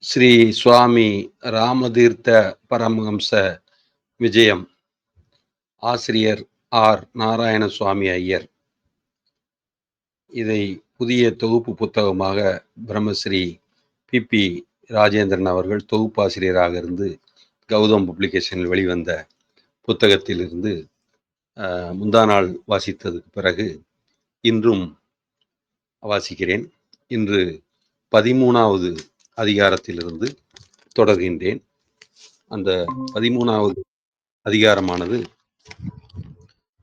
ஸ்ரீ சுவாமி ராமதீர்த்த பரமஹம்ச விஜயம். ஆசிரியர் ஆர். நாராயணசுவாமி ஐயர். இதை புதிய தொகுப்பு புத்தகமாக பிரம்மஸ்ரீ பி. ராஜேந்திரன் அவர்கள் தொகுப்பாசிரியராக இருந்து கௌதம் பப்ளிகேஷனில் வெளிவந்த புத்தகத்திலிருந்து முந்தா நாள் வாசித்ததுக்கு பிறகு இன்றும் வாசிக்கிறேன். இன்று 13வது அதிகாரத்திலிருந்து தொடர்கின்றேன். அந்த 13வது அதிகாரமானது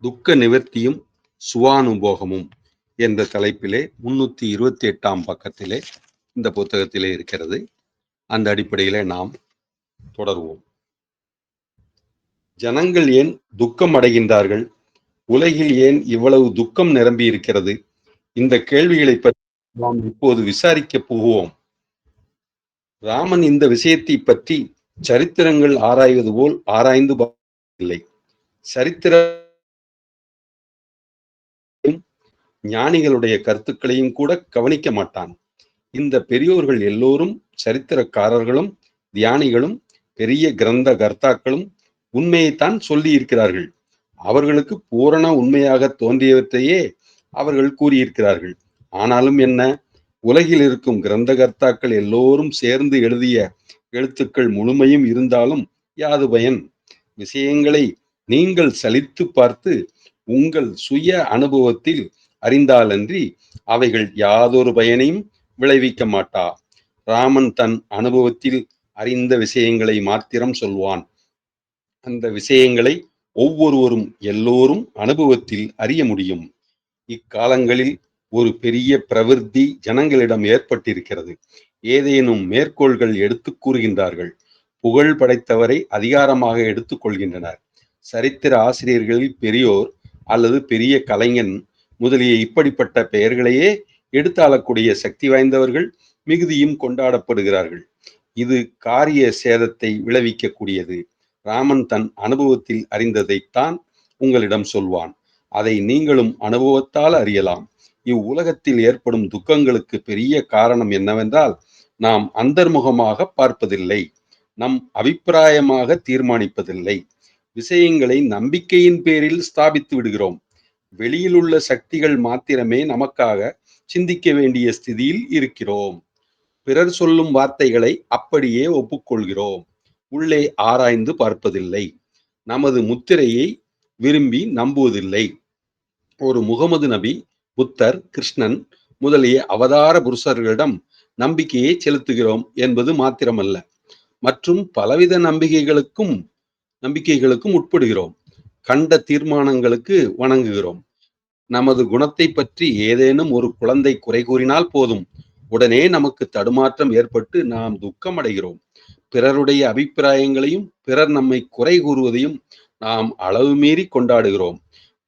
துக்க நிவர்த்தியும் சுவானுபோகமும் என்ற தலைப்பிலே 328ஆம் பக்கத்திலே இந்த புத்தகத்திலே இருக்கிறது. அந்த அடிப்படையிலே நாம் தொடர்வோம். ஜனங்கள் ஏன் துக்கம் அடைகின்றார்கள்? உலகில் ஏன் இவ்வளவு துக்கம் நிரம்பி இருக்கிறது? இந்த கேள்விகளை பற்றி நாம் இப்போது விசாரிக்க போவோம். ராமன் இந்த விஷயத்தை பற்றி சரித்திரங்கள் ஆராய்வது போல் ஆராய்ந்து இல்லை. சரித்திர ஞானிகளுடைய கருத்துக்களையும் கூட கவனிக்க மாட்டான். இந்த பெரியோர்கள் எல்லோரும் சரித்திரக்காரர்களும் தியானிகளும் பெரிய கிரந்த கர்த்தாக்களும் உண்மையைத்தான் சொல்லி இருக்கிறார்கள். அவர்களுக்கு பூரண உண்மையாக தோன்றியவற்றையே அவர்கள் கூறியிருக்கிறார்கள். ஆனாலும் என்ன, உலகில் இருக்கும் கிரந்த கர்த்தாக்கள் எல்லோரும் சேர்ந்து எழுதிய எழுத்துக்கள் முழுமையும் இருந்தாலும் யாது பயன்? விஷயங்களை நீங்கள் சலித்து பார்த்து உங்கள் சுய அனுபவத்தில் அறிந்தாலன்றி அவைகள் யாதொரு பயனையும் விளைவிக்க மாட்டா. ராமன் தன் அனுபவத்தில் அறிந்த விஷயங்களை மாத்திரம் சொல்வான். அந்த விஷயங்களை ஒவ்வொருவரும் எல்லோரும் அனுபவத்தில் அறிய முடியும். இக்காலங்களில் ஒரு பெரிய பிரவிற்த்தி ஜனங்களிடம் ஏற்பட்டிருக்கிறது. ஏதேனும் மேற்கோள்கள் எடுத்து கூறுகின்றார்கள். புகழ் படைத்தவரை அதிகாரமாக எடுத்துக் கொள்கின்றனர். சரித்திர ஆசிரியர்களில் பெரியோர் அல்லது பெரிய கலைஞன் முதலிய இப்படிப்பட்ட பெயர்களையே எடுத்தாளக்கூடிய சக்தி வாய்ந்தவர்கள் மிகுதியும் கொண்டாடப்படுகிறார்கள். இது காரிய சேதத்தை விளைவிக்கக்கூடியது. ராமன் தன் அனுபவத்தில் அறிந்ததைத்தான் உங்களிடம் சொல்வான். அதை நீங்களும் அனுபவத்தால் அறியலாம். இவ்வுலகத்தில் ஏற்படும் துக்கங்களுக்கு பெரிய காரணம் என்னவென்றால், நாம் அந்தர்முகமாக பார்ப்பதில்லை, நம் அபிப்பிராயமாக தீர்மானிப்பதில்லை, விஷயங்களை நம்பிக்கையின் பேரில் ஸ்தாபித்து விடுகிறோம். வெளியில் உள்ள சக்திகள் மாத்திரமே நமக்காக சிந்திக்க வேண்டிய ஸ்திதியில் இருக்கிறோம். பிறர் சொல்லும் வார்த்தைகளை அப்படியே ஒப்புக்கொள்கிறோம். உள்ளே ஆராய்ந்து பார்ப்பதில்லை. நமது முத்திரையை விரும்பி நம்புவதில்லை. ஒரு முகமது நபி, புத்தர், கிருஷ்ணன் முதலிய அவதார புருஷர்களிடம் நம்பிக்கையை செலுத்துகிறோம் என்பது மாத்திரமல்ல, மற்றும் பலவித நம்பிக்கைகளுக்கும் உட்படுகிறோம். கண்ட தீர்மானங்களுக்கு வணங்குகிறோம். நமது குணத்தை பற்றி ஏதேனும் ஒரு குழந்தை குறை கூறினால் போதும், உடனே நமக்கு தடுமாற்றம் ஏற்பட்டு நாம் துக்கம் அடைகிறோம். பிறருடைய அபிப்பிராயங்களையும் பிறர் நம்மை குறை கூறுவதையும் நாம் அளவு மீறி கொண்டாடுகிறோம்.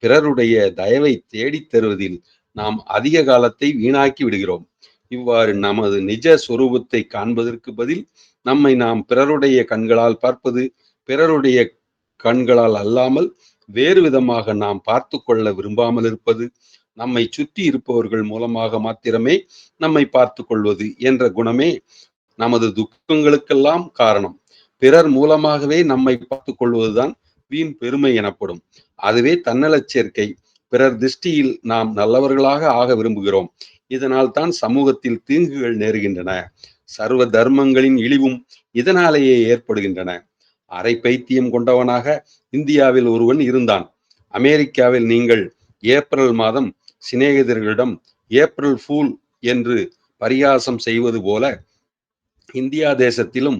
பிறருடைய தயவை தேடித் தருவதில் நாம் அதிக காலத்தை வீணாக்கி விடுகிறோம். இவ்வாறு நமது நிஜ சொரூபத்தை காண்பதற்கு பதில் நம்மை நாம் பிறருடைய கண்களால் பார்ப்பது, பிறருடைய கண்களால் அல்லாமல் வேறு விதமாக நாம் பார்த்து கொள்ள விரும்பாமல் இருப்பது, நம்மை சுற்றி இருப்பவர்கள் மூலமாக மாத்திரமே நம்மை பார்த்து கொள்வது என்ற குணமே நமது துக்கங்களுக்கெல்லாம் காரணம். பிறர் மூலமாகவே நம்மை பார்த்து கொள்வதுதான் வீண் பெருமை எனப்படும். அதுவே தன்னலச் சேர்க்கை. பிறர் திருஷ்டியில் நாம் நல்லவர்களாக ஆக விரும்புகிறோம். இதனால் தான் சமூகத்தில் தீங்குகள் நேருகின்றன. சர்வ தர்மங்களின் இழிவும் இதனாலேயே ஏற்படுகின்றன. அரை பைத்தியம் கொண்டவனாக இந்தியாவில் ஒருவன் இருந்தான். அமெரிக்காவில் நீங்கள் ஏப்ரல் மாதம் சிநேகிதர்களிடம் ஏப்ரல் ஃபூல் என்று பரிகாசம் செய்வது போல இந்தியா தேசத்திலும்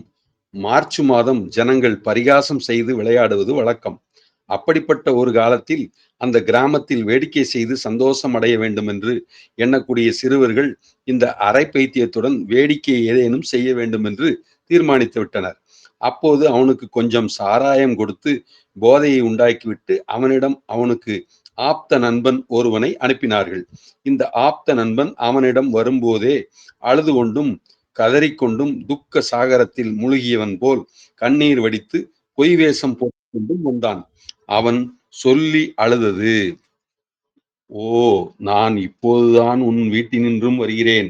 மார்ச் மாதம் ஜனங்கள் பரிகாசம் செய்து விளையாடுவது வழக்கம். அப்படிப்பட்ட ஒரு காலத்தில் அந்த கிராமத்தில் வேடிக்கை செய்து சந்தோஷம் அடைய வேண்டும் என்று எண்ணக்கூடிய சிறுவர்கள் இந்த அரை பைத்தியத்துடன் வேடிக்கை ஏதேனும் செய்ய வேண்டும் என்று தீர்மானித்து விட்டனர். அப்போது அவனுக்கு கொஞ்சம் சாராயம் கொடுத்து போதையை உண்டாக்கிவிட்டு அவனுக்கு ஆப்த நண்பன் ஒருவனை அனுப்பினார்கள். இந்த ஆப்த நண்பன் அவனிடம் வரும்போதே அழுது கொண்டும் கதறிக்கொண்டும் துக்க சாகரத்தில் முழுகியவன் போல் கண்ணீர் வடித்து பொய் வேஷம் போட்டுக்கொண்டும் வந்தான். அவன் சொல்லி அழுதது, ஓ, நான் இப்போதுதான் உன் வீட்டினின்றும் வருகிறேன்.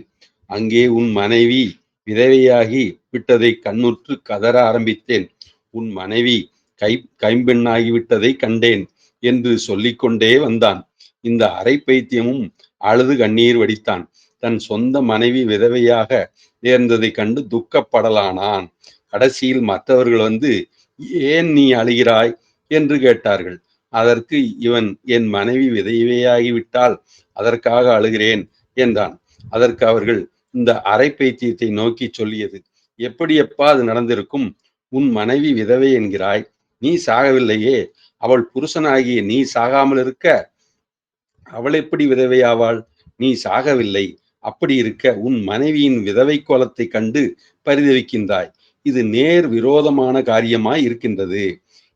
அங்கே உன் மனைவி விதவையாகி விட்டதை கண்ணுற்று கதற ஆரம்பித்தேன். உன் மனைவி கைம்பெண்ணாகிவிட்டதை கண்டேன் என்று சொல்லிக்கொண்டே வந்தான். இந்த அரை பைத்தியமும் அழுது கண்ணீர் வடித்தான். தன் சொந்த மனைவி விதவையாக நேர்ந்ததை கண்டு துக்கப்படலானான். கடைசியில் மற்றவர்கள் வந்து, ஏன் நீ அழுகிறாய் என்று கேட்டார்கள். அதற்கு இவன், என் மனைவி விதவையாகிவிட்டால் அதற்காக அழுகிறேன் என்றான். அதற்கு அவர்கள் இந்த அரை பைத்தியத்தை நோக்கி சொல்லியது, எப்படியப்பா அது நடந்திருக்கும்? உன் மனைவி விதவை என்கிறாய், நீ சாகவில்லையே. அவள் புருஷனாகிய நீ சாகாமல் இருக்க அவள் எப்படி விதவையாவாள்? நீ சாகவில்லை. அப்படி இருக்க உன் மனைவியின் விதவை கோலத்தை கண்டு பரிதவிக்கின்றாய். இது நேர் விரோதமான காரியமாய் இருக்கின்றது.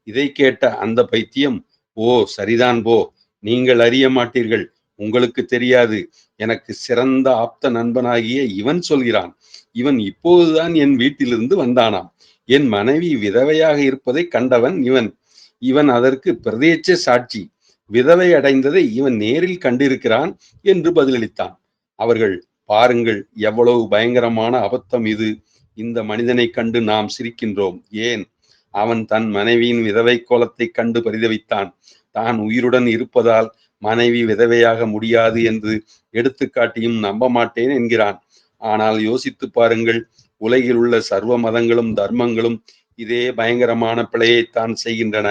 இதை கேட்ட அந்த பைத்தியம், ஓ சரிதான் போ, நீங்கள் அறிய மாட்டீர்கள், உங்களுக்கு தெரியாது. எனக்கு சிறந்த ஆப்த நண்பனாகிய இவன் சொல்கிறான். இவன் இப்போதுதான் என் வீட்டிலிருந்து வந்தானாம். என் மனைவி விதவையாக இருப்பதை கண்டவன் இவன். இவன் அதற்கு பிரத்யட்ச சாட்சி. விதவை அடைந்ததை இவன் நேரில் கண்டிருக்கிறான் என்று பதிலளித்தான். அவர்கள், பாருங்கள் எவ்வளவு பயங்கரமான அபத்தம் இது. இந்த மனிதனை கண்டு நாம் சிரிக்கின்றோம். ஏன்? அவன் தன் மனைவியின் விதவை கோலத்தை கண்டு பரிதவித்தான். தான் உயிருடன் இருப்பதால் மனைவி விதவையாக முடியாது என்று எடுத்துக்காட்டியும் நம்ப மாட்டேன் என்கிறான். ஆனால் யோசித்து பாருங்கள், உலகில் உள்ள சர்வ மதங்களும் தர்மங்களும் இதே பயங்கரமான பிழையைத்தான் செய்கின்றன.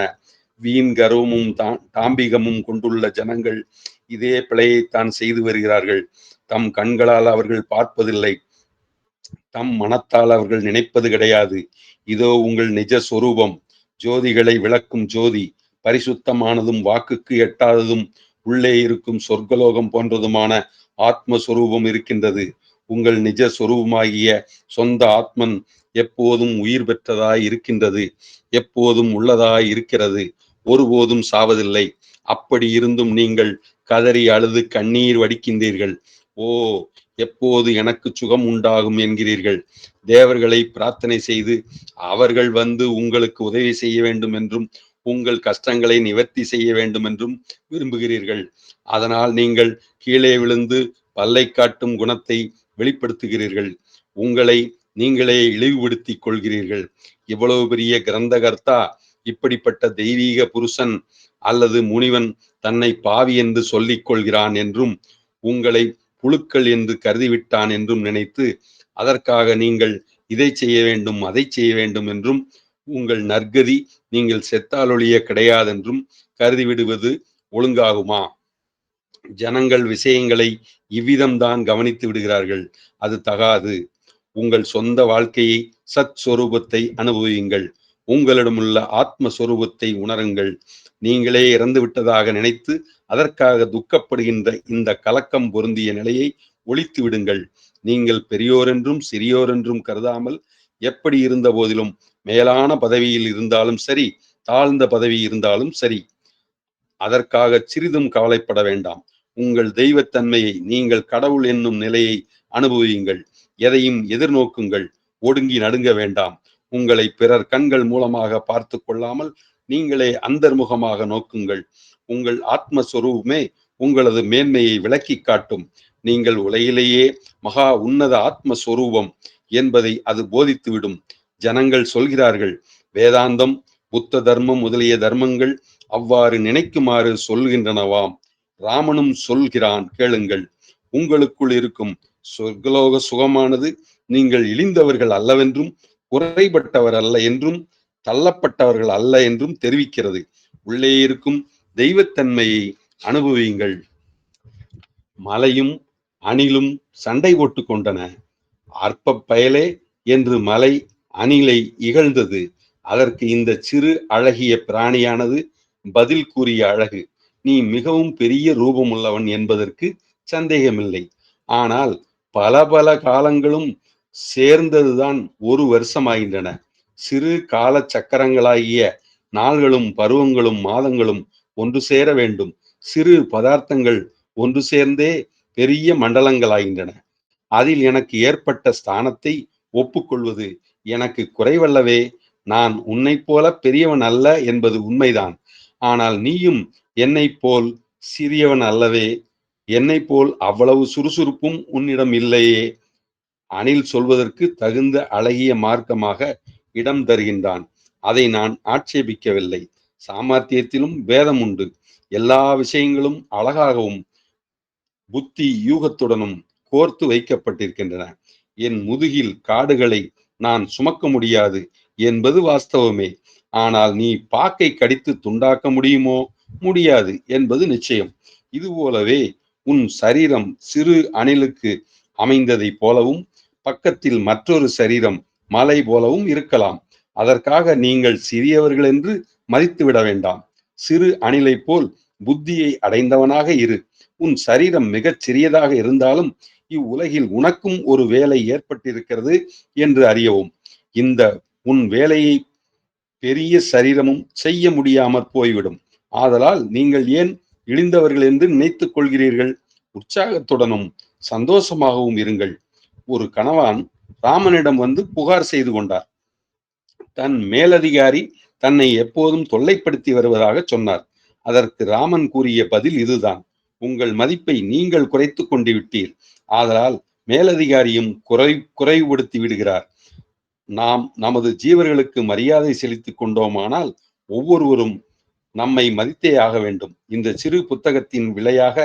வீண் கர்வமும் தாம்பிகமும் கொண்டுள்ள ஜனங்கள் இதே பிழையைத்தான் செய்து வருகிறார்கள். தம் கண்களால் அவர்கள் பார்ப்பதில்லை, தம் மனத்தால் அவர்கள் நினைப்பது கிடையாது. இதோ உங்கள் நிஜ சொரூபம், ஜோதிகளை விளக்கும் ஜோதி, பரிசுத்தமானதும் வாக்குக்கு எட்டாததும் உள்ளே இருக்கும் சொர்க்கலோகம் போன்றதுமான ஆத்மஸ்வரூபம் இருக்கின்றது. உங்கள் நிஜ சொரூபமாகிய சொந்த ஆத்மன் எப்போதும் உயிர் பெற்றதாய் இருக்கின்றது, எப்போதும் உள்ளதாய் இருக்கிறது, ஒருபோதும் சாவதில்லை. அப்படி இருந்தும் நீங்கள் கதறி அழுது கண்ணீர் வடிக்கின்றீர்கள். ஓ, எப்போது எனக்கு சுகம் உண்டாகும் என்கிறீர்கள். தேவர்களை பிரார்த்தனை செய்து அவர்கள் வந்து உங்களுக்கு உதவி செய்ய வேண்டும் என்றும் உங்கள் கஷ்டங்களை நிவர்த்தி செய்ய வேண்டும் என்றும் விரும்புகிறீர்கள். அதனால் நீங்கள் கீழே விழுந்து பல்லை காட்டும் குணத்தை வெளிப்படுத்துகிறீர்கள். உங்களை நீங்களே இழிவுபடுத்திக் கொள்கிறீர்கள். இவ்வளவு பெரிய கிரந்தகர்த்தா இப்படிப்பட்ட தெய்வீக புருஷன் அல்லது முனிவன் தன்னை பாவி என்று சொல்லிக் கொள்கிறான் என்றும் உங்களை புழுக்கள் என்று கருதிவிட்டான் என்றும் நினைத்து அதற்காக நீங்கள் இதை செய்ய வேண்டும் அதை செய்ய வேண்டும் என்றும் உங்கள் நற்கதி நீங்கள் செத்தாலொழிய கிடையாதென்றும் கருதிவிடுவது ஒழுங்காகுமா? ஜனங்கள் விஷயங்களை இவ்விதம்தான் கவனித்து விடுகிறார்கள். அது தகாது. உங்கள் சொந்த வாழ்க்கையை சத் சொரூபத்தை அனுபவியுங்கள். உங்களிடமுள்ள ஆத்மஸ்வரூபத்தை உணருங்கள். நீங்களே இறந்து விட்டதாக நினைத்து அதற்காக துக்கப்படுகின்ற இந்த கலக்கம் பொருந்திய நிலையை ஒழித்து விடுங்கள். நீங்கள் பெரியோர் என்றும் சிறியோர் என்றும் கருதாமல், எப்படி இருந்த போதிலும் மேலான பதவியில் இருந்தாலும் சரி, தாழ்ந்த பதவி இருந்தாலும் சரி, அதற்காக சிறிதும் கவலைப்பட வேண்டாம். உங்கள் தெய்வத்தன்மையை, நீங்கள் கடவுள் என்னும் நிலையை அனுபவியுங்கள். எதையும் எதிர்நோக்குங்கள். ஒடுங்கி நடுங்க வேண்டாம். உங்களை பிறர் கண்கள் மூலமாக பார்த்து கொள்ளாமல் நீங்களே அந்தர்முகமாக நோக்குங்கள். உங்கள் ஆத்மஸ்வரூபமே உங்களது மேன்மையை விளக்கி காட்டும். நீங்கள் உலகிலேயே மகா உன்னத ஆத்மஸ்வரூபம் என்பதை அது போதித்துவிடும். ஜனங்கள் சொல்கிறார்கள், வேதாந்தம் புத்த தர்மம் முதலிய தர்மங்கள் அவ்வாறு நினைக்குமாறு சொல்கின்றனவாம். ராமனும் சொல்கிறான், கேளுங்கள். உங்களுக்குள் இருக்கும் சொர்க்கலோக சுகமானது நீங்கள் இழிந்தவர்கள் அல்லவென்றும் குறைபட்டவர் அல்ல என்றும் தள்ளப்பட்டவர்கள் அல்ல என்றும் தெரிவிக்கிறது. உள்ளே இருக்கும் தெய்வத்தன்மையை அனுபவியுங்கள். மலையும் அணிலும் சண்டை போட்டு கொண்டன. அற்ப பயலே என்று மலை அணிலை இகழ்ந்தது. அதற்கு இந்த சிறு அழகிய பிராணியானது பதில் கூறிய அழகு, நீ மிகவும் பெரிய ரூபமுள்ளவன் என்பதற்கு சந்தேகமில்லை. ஆனால் பல பல காலங்களும் சேர்ந்ததுதான் ஒரு வருஷமாகின்றன. சிறு கால சக்கரங்களாகிய நாள்களும் பருவங்களும் மாதங்களும் ஒன்று சேர வேண்டும். சிறு பதார்த்தங்கள் ஒன்று சேர்ந்தே பெரிய மண்டலங்களாகின்றன. அதில் எனக்கு ஏற்பட்ட ஸ்தானத்தை ஒப்புக்கொள்வது எனக்கு குறைவல்லவே. நான் உன்னை போல பெரியவன் அல்ல என்பது உண்மைதான். ஆனால் நீயும் என்னை போல் சிறியவன் அல்லவே. என்னை போல் அவ்வளவு சுறுசுறுப்பும் உன்னிடம் இல்லையே. அணில் சொல்வதற்கு தகுந்த அழகிய மார்க்கமாக இடம் தருகின்றான். அதை நான் ஆட்சேபிக்கவில்லை. சாமர்த்தியத்திலும் பேதம் உண்டு. எல்லா விஷயங்களும் அழகாகவும் புத்தி யூகத்துடனும் கோர்த்து வைக்கப்பட்டிருக்கின்றன. என் முதுகில் காடுகளை நான் சுமக்க முடியாது என்பது வாஸ்தவமே. ஆனால் நீ பாக்கை கடித்து துண்டாக்க முடியுமோ? முடியாது என்பது நிச்சயம். இதுபோலவே உன் சரீரம் சிறு அணிலுக்கு அமைந்ததைப் போலவும் பக்கத்தில் மற்றொரு சரீரம் மலை போலவும் இருக்கலாம். அதற்காக நீங்கள் சிறியவர்கள் என்று மதித்துவிட வேண்டாம். சிறு அணிலை போல் புத்தியை அடைந்தவனாக இரு. உன் சரீரம் மிகச் சிறியதாக இருந்தாலும் இவ்வுலகில் உனக்கும் ஒரு வேலை ஏற்பட்டிருக்கிறது என்று அறியவும். இந்த உன் வேலையை பெரிய சரீரமும் செய்ய முடியாமற் போய்விடும். ஆதலால் நீங்கள் ஏன் இழிந்தவர்கள் என்று நினைத்துக் கொள்கிறீர்கள்? உற்சாகத்துடனும் சந்தோஷமாகவும் இருங்கள். ஒரு கணவான் ராமனிடம் வந்து புகார் செய்து கொண்டார். தன் மேலதிகாரி தன்னை எப்போதும் தொல்லைப்படுத்தி வருவதாக சொன்னார். அதற்கு ராமன் கூறிய பதில் இதுதான்: உங்கள் மதிப்பை நீங்கள் குறைத்துக் கொண்டு விட்டீர். ஆதலால் மேலதிகாரியும் குறைவுபடுத்தி விடுகிறார். நாம் நமது ஜீவர்களுக்கு மரியாதை செலுத்திக் கொண்டோமானால் ஒவ்வொருவரும் நம்மை மதித்தே ஆக வேண்டும். இந்த சிறு புத்தகத்தின் விலையாக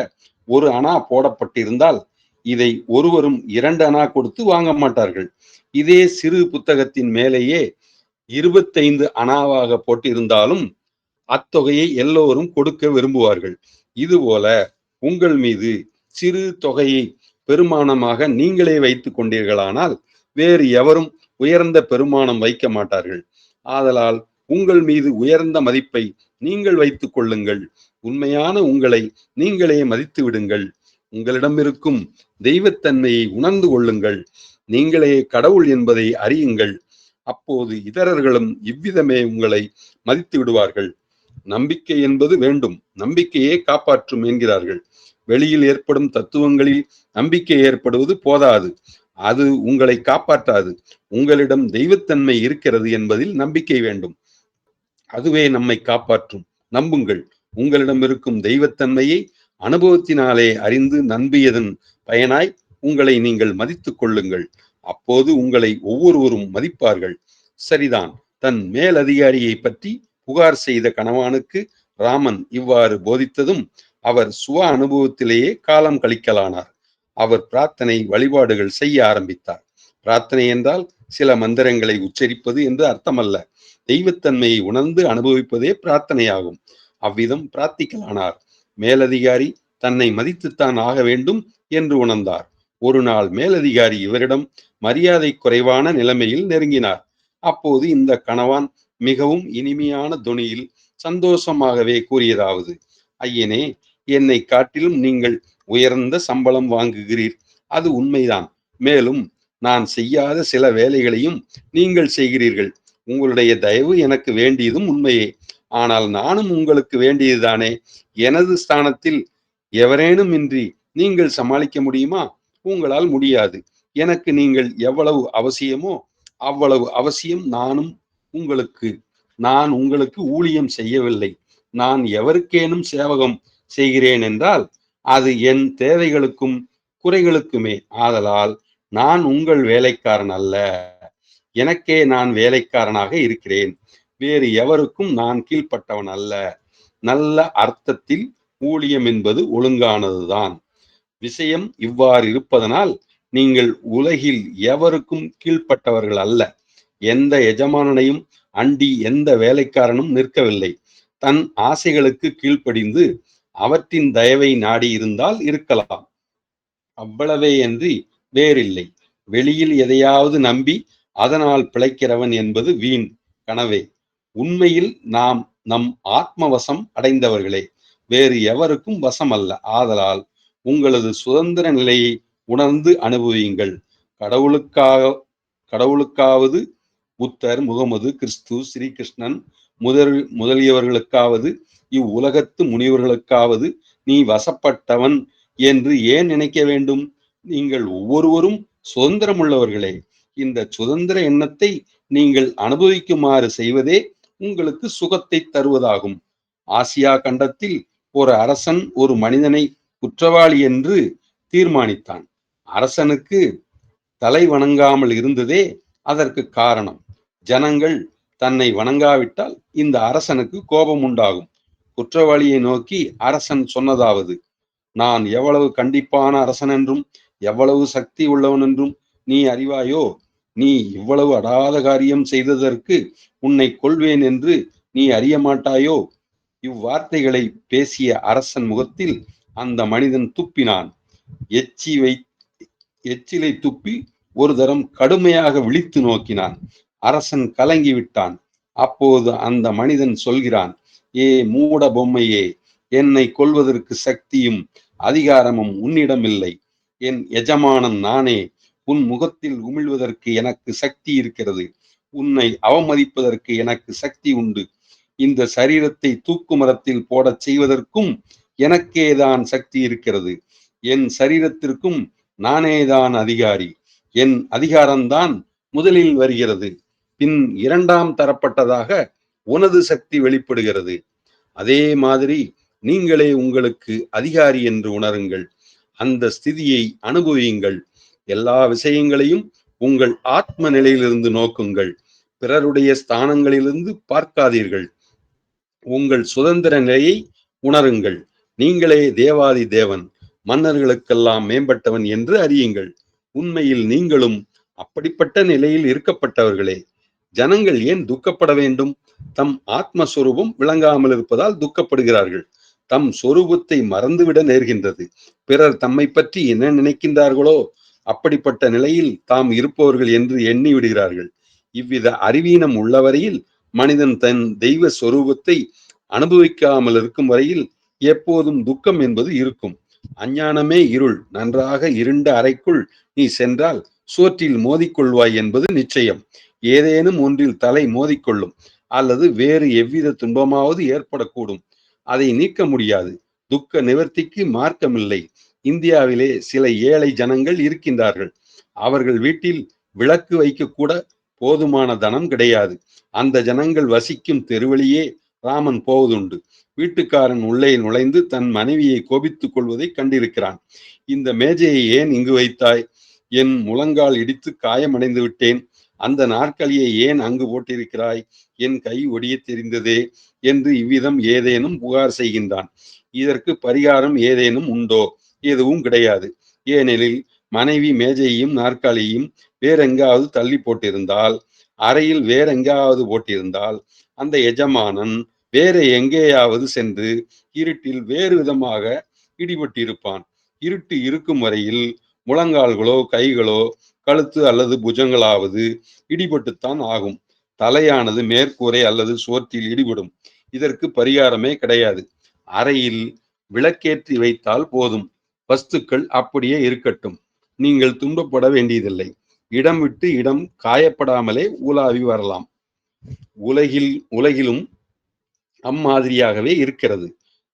1 அணா போடப்பட்டிருந்தால் இதை ஒருவரும் 2 அணா கொடுத்து வாங்க மாட்டார்கள். இதே சிறு புத்தகத்தின் மேலேயே 25 அணாவாக போட்டிருந்தாலும் அத்தொகையை எல்லோரும் கொடுக்க விரும்புவார்கள். இதுபோல உங்கள் மீது சிறு தொகையை பெருமானமாக நீங்களே வைத்துக் கொண்டீர்களானால் வேறு எவரும் உயர்ந்த பெருமானம் வைக்க மாட்டார்கள். ஆதலால் உங்கள் மீது உயர்ந்த மதிப்பை நீங்கள் வைத்துக் கொள்ளுங்கள். உண்மையான உங்களை நீங்களே மதித்து விடுங்கள். உங்களிடம் இருக்கும் தெய்வத்தன்மையை உணர்ந்து கொள்ளுங்கள். நீங்களே கடவுள் என்பதை அறியுங்கள். அப்போது இதரர்களும் இவ்விதமே உங்களை மதித்து விடுவார்கள். நம்பிக்கை என்பது வேண்டும், நம்பிக்கையே காப்பாற்றும் என்கிறார்கள். வெளியில் ஏற்படும் தத்துவங்களில் நம்பிக்கை ஏற்படுவது போதாது, அது உங்களை காப்பாற்றாது. உங்களிடம் தெய்வத்தன்மை இருக்கிறது என்பதில் நம்பிக்கை வேண்டும், அதுவே நம்மை காப்பாற்றும். நம்புங்கள். உங்களிடம் இருக்கும் தெய்வத்தன்மையை அனுபவத்தினாலே அறிந்து நம்பியதன் பயனாய் உங்களை நீங்கள் மதித்துக் கொள்ளுங்கள். அப்போது உங்களை ஒவ்வொருவரும் மதிப்பார்கள். சரிதான். தன் மேலதிகாரியை பற்றி புகார் செய்த கணவானுக்கு ராமன் இவ்வாறு போதித்ததும் அவர் சுவ அனுபவத்திலேயே காலம் கழிக்கலானார். அவர் பிரார்த்தனை வழிபாடுகள் செய்ய ஆரம்பித்தார். பிரார்த்தனை என்றால் சில மந்திரங்களை உச்சரிப்பது என்று அர்த்தமல்ல. தெய்வத்தன்மையை உணர்ந்து அனுபவிப்பதே பிரார்த்தனையாகும். அவ்விதம் பிரார்த்திக்கலானார். மேலதிகாரி தன்னை மதித்துத்தான் ஆக வேண்டும் என்று உணர்ந்தார். ஒரு நாள் மேலதிகாரி இவரிடம் மரியாதை குறைவான நிலைமையில் நெருங்கினார். அப்போது இந்த கணவான் மிகவும் இனிமையான தொனியில் சந்தோஷமாகவே கூறியதாவது: ஐயனே, என்னை காட்டிலும் நீங்கள் உயர்ந்த சம்பளம் வாங்குகிறீர். அது உண்மைதான். மேலும் நான் செய்யாத சில வேலைகளையும் நீங்கள் செய்கிறீர்கள். உங்களுடைய தயவு எனக்கு வேண்டியதும் உண்மையே. ஆனால் நானும் உங்களுக்கு வேண்டியதுதானே. எனது ஸ்தானத்தில் எவரேனும் இன்றி நீங்கள் சமாளிக்க முடியுமா? உங்களால் முடியாது. எனக்கு நீங்கள் எவ்வளவு அவசியமோ அவ்வளவு அவசியம் நான் உங்களுக்கு ஊழியம் செய்யவில்லை. நான் எவருக்கேனும் சேவகம் செய்கிறேன் என்றால் அது என் தேவைகளுக்கும் குறைகளுக்குமே. ஆதலால் நான் உங்கள் வேலைக்காரன் அல்ல. எனக்கே நான் வேலைக்காரனாக இருக்கிறேன். வேறு எவருக்கும் நான் கீழ்ப்பட்டவன் அல்ல. நல்ல அர்த்தத்தில் ஊழியம் என்பது ஒழுங்கானதுதான். விஷயம் இவ்வாறு இருப்பதனால் நீங்கள் உலகில் எவருக்கும் கீழ்ப்பட்டவர்கள் அல்ல. எந்த எஜமானனையும் அண்டி எந்த வேலைக்காரனும் நிற்கவில்லை. தன் ஆசைகளுக்கு கீழ்ப்படிந்து அவற்றின் தயவை நாடி இருந்தால் இருக்கலாம். அவ்வளவே அன்றி வேறில்லை. வெளியில் எதையாவது நம்பி அதனால் பிழைக்கிறவன் என்பது வீண் கனவே. உண்மையில் நாம் நம் ஆத்மவசம் அடைந்தவர்களே, வேறு எவருக்கும் வசம் அல்ல. ஆதலால் உங்களது சுதந்திர நிலையை உணர்ந்து அனுபவியுங்கள். கடவுளுக்காவது புத்தர், முகமது, கிறிஸ்து, ஸ்ரீகிருஷ்ணன் முதலியவர்களுக்காவது இவ்வுலகத்து முனிவர்களுக்காவது நீ வசப்பட்டவன் என்று ஏன் நினைக்க வேண்டும்? நீங்கள் ஒவ்வொருவரும் சுதந்திரமுள்ளவர்களே. இந்த சுதந்திர எண்ணத்தை நீங்கள் அனுபவிக்குமாறு செய்வதே உங்களுக்கு சுகத்தை தருவதாகும். ஆசியா கண்டத்தில் ஒரு அரசன் ஒரு மனிதனை குற்றவாளி என்று தீர்மானித்தான். அரசனுக்கு தலை வணங்காமல் இருந்ததே அதற்கு காரணம். ஜனங்கள் தன்னை வணங்காவிட்டால் இந்த அரசனுக்கு கோபம் உண்டாகும். குற்றவாளியை நோக்கி அரசன் சொன்னதாவது: நான் எவ்வளவு கண்டிப்பான அரசன் என்றும் எவ்வளவு சக்தி உள்ளவன் என்றும் நீ அறிவாயோ? நீ இவ்வளவு அடாத காரியம் செய்ததற்கு உன்னை கொல்வேன் என்று நீ அறிய மாட்டாயோ? இவ்வார்த்தைகளை பேசிய அரசன் முகத்தில் அந்த மனிதன் துப்பினான். எச்சிலை துப்பி ஒரு தரம் கடுமையாக விழித்து நோக்கினான். அரசன் கலங்கி விட்டான். அப்போது அந்த மனிதன் சொல்கிறான்: ஏ மூட பொம்மையே, என்னை கொல்வதற்கு சக்தியும் அதிகாரமும் உன்னிடம் இல்லை. என் எஜமானன் நானே. உன் முகத்தில் உமிழ்வதற்கு எனக்கு சக்தி இருக்கிறது. உன்னை அவமதிப்பதற்கு எனக்கு சக்தி உண்டு. இந்த சரீரத்தை தூக்கு மரத்தில் போடச் செய்வதற்கும் எனக்கேதான் சக்தி இருக்கிறது. என் சரீரத்திற்கும் நானேதான் அதிகாரி. என் அதிகாரம்தான் முதலில் வருகிறது, பின் இரண்டாம் தரப்பட்டதாக உனது சக்தி வெளிப்படுகிறது. அதே மாதிரி நீங்களே உங்களுக்கு அதிகாரி என்று உணருங்கள். அந்த ஸ்திதியை அனுபவியுங்கள். எல்லா விஷயங்களையும் உங்கள் ஆத்ம நிலையிலிருந்து நோக்குங்கள். பிறருடைய ஸ்தானங்களிலிருந்து பார்க்காதீர்கள். உங்கள் சுதந்திர நிலையை உணருங்கள். நீங்களே தேவாதி தேவன், மன்னர்களுக்கெல்லாம் மேம்பட்டவன் என்று அறியுங்கள். உண்மையில் நீங்களும் அப்படிப்பட்ட நிலையில் இருக்கப்பட்டவர்களே. ஜனங்கள் ஏன் துக்கப்பட வேண்டும்? தம் ஆத்மஸ்வரூபம் விளங்காமல் இருப்பதால் துக்கப்படுகிறார்கள். தம் சொரூபத்தை மறந்துவிட நேர்கின்றது. பிறர் தம்மை பற்றி என்ன நினைக்கின்றார்களோ அப்படிப்பட்ட நிலையில் தாம் இருப்பவர்கள் என்று எண்ணி விடுகிறார்கள். இவ்வித அறிவீனம் உள்ளவரையில் மனிதன் தன் தெய்வ சொரூபத்தை அனுபவிக்காமல் இருக்கும் வரையில் எப்போதும் துக்கம் என்பது இருக்கும். அஞ்ஞானமே இருள். நன்றாக இருண்ட அறைக்குள் நீ சென்றால் சுவற்றில் மோதிக்கொள்வாய் என்பது நிச்சயம். ஏதேனும் ஒன்றில் தலை மோதிக்கொள்ளும், அல்லது வேறு எவ்வித துன்பமாவது ஏற்படக்கூடும். அதை நீக்க முடியாது. துக்க நிவர்த்திக்கு மார்க்கமில்லை. இந்தியாவிலே சில ஏழை ஜனங்கள் இருக்கின்றார்கள். அவர்கள் வீட்டில் விளக்கு வைக்க கூட போதுமான தனம் கிடையாது. அந்த ஜனங்கள் வசிக்கும் தெருவழியே ராமன் போவதுண்டு. வீட்டுக்காரன் உள்ளே நுழைந்து தன் மனைவியை கோபித்துக் கொள்வதை கண்டிருக்கிறான். இந்த மேஜையை ஏன் இங்கு வைத்தாய்? என் முழங்கால் இடித்து காயமடைந்து விட்டேன். அந்த நாற்காலியை ஏன் அங்கு போட்டிருக்கிறாய்? என் கை ஒடிய தெரிந்ததே என்று இவ்விதம் ஏதேனும் புகார் செய்கின்றான். இதற்கு பரிகாரம் ஏதேனும் உண்டோ? எதுவும் கிடையாது. ஏனெனில் மனைவி மேஜையையும் நாற்காலியையும் வேறெங்காவது தள்ளி போட்டிருந்தால், அறையில் வேறெங்காவது போட்டிருந்தால், அந்த எஜமானன் வேற எங்கேயாவது சென்று இருட்டில் வேறு விதமாக இடிபட்டிருப்பான். இருட்டு இருக்கும் வரையில் முழங்கால்களோ கைகளோ கழுத்து அல்லது புஜங்களாவது இடிபட்டுத்தான் ஆகும். தலையானது மேற்கூரை அல்லது சுவற்றில் இடிபடும். இதற்கு பரிகாரமே கிடையாது. அறையில் விளக்கேற்றி வைத்தால் போதும். வஸ்துக்கள் அப்படியே இருக்கட்டும். நீங்கள் துன்பப்பட வேண்டியதில்லை. இடம் விட்டு இடம் காயப்படாமலே உலாவி வரலாம். உலகிலும் அம்மாதிரியாகவே இருக்கிறது.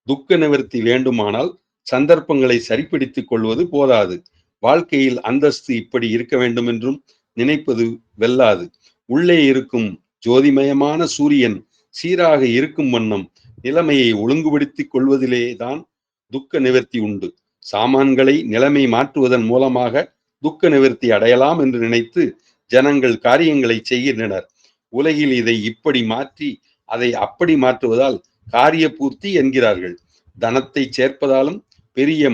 துக்க நிவர்த்தி வேண்டுமானால் சந்தர்ப்பங்களை சரிப்படுத்திக் கொள்வது போதாது. வாழ்க்கையில் அந்தஸ்து இப்படி இருக்க வேண்டும் என்றும் நினைப்பது வெல்லாது. உள்ளே இருக்கும் ஜோதிமயமான சூரியன் சீராக இருக்கும் வண்ணம் நிலைமையை ஒழுங்குபடுத்திக் கொள்வதிலே தான் துக்க நிவர்த்தி உண்டு. சாமான்களை நிலைமை மாற்றுவதன் மூலமாக துக்க நிவர்த்தி அடையலாம் என்று நினைத்து ஜனங்கள் காரியங்களை செய்கின்றனர். உலகில் இதை இப்படி மாற்றி அதை அப்படி மாற்றுவதால் காரிய பூர்த்தி என்கிறார்கள். தனத்தை சேர்ப்பதாலும் பெரிய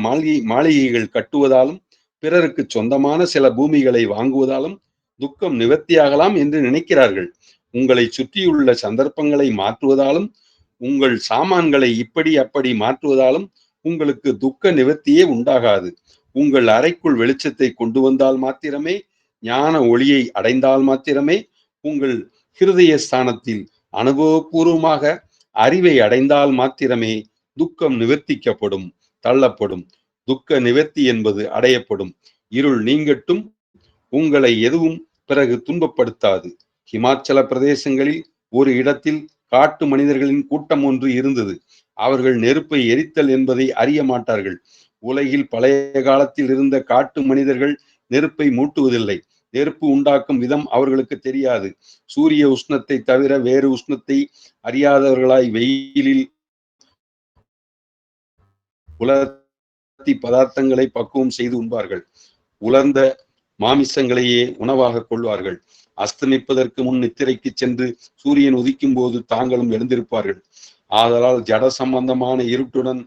மாளிகைகள் கட்டுவதாலும் பிறருக்கு சொந்தமான சில பூமிகளை வாங்குவதாலும் துக்கம் நிவர்த்தியாகலாம் என்று நினைக்கிறார்கள். உங்களை சுற்றியுள்ள சந்தர்ப்பங்களை மாற்றுவதாலும் உங்கள் சாமான்களை இப்படி அப்படி மாற்றுவதாலும் உங்களுக்கு துக்க நிவர்த்தியே உண்டாகாது. உங்கள் அறைக்குள் வெளிச்சத்தை கொண்டு வந்தால் மாத்திரமே, ஞான ஒளியை அடைந்தால் மாத்திரமே, உங்கள் ஹிருதய ஸ்தானத்தில் அனுபவபூர்வமாக அறிவை அடைந்தால் மாத்திரமே துக்கம் நிவர்த்திக்கப்படும், தள்ளப்படும். துக்க நிவர்த்தி என்பது அடையப்படும். இருள் நீங்கட்டும். உங்களை எதுவும் பிறகு துன்பப்படுத்தாது. ஹிமாச்சல பிரதேசங்களில் ஒரு இடத்தில் காட்டு மனிதர்களின் கூட்டம் ஒன்று இருந்தது. அவர்கள் நெருப்பை எரித்தல் என்பதை அறிய மாட்டார்கள். உலகில் பழைய காலத்தில் இருந்த காட்டு மனிதர்கள் நெருப்பை மூட்டுவதில்லை. நெருப்பு உண்டாக்கும் விதம் அவர்களுக்கு தெரியாது. சூரிய உஷ்ணத்தை தவிர வேறு உஷ்ணத்தை அறியாதவர்களாய் வெயிலில் உலர்த்தி பதார்த்தங்களை பக்குவம் செய்து உண்பார்கள். உலர்ந்த மாமிசங்களையே உணவாக கொள்வார்கள். அஸ்தமிப்பதற்கு முன் நித்திரைக்கு சென்று சூரியன் உதிக்கும் போது தாங்களும் எழுந்திருப்பார்கள். ஆதலால் ஜட சம்பந்தமான இருட்டுடன்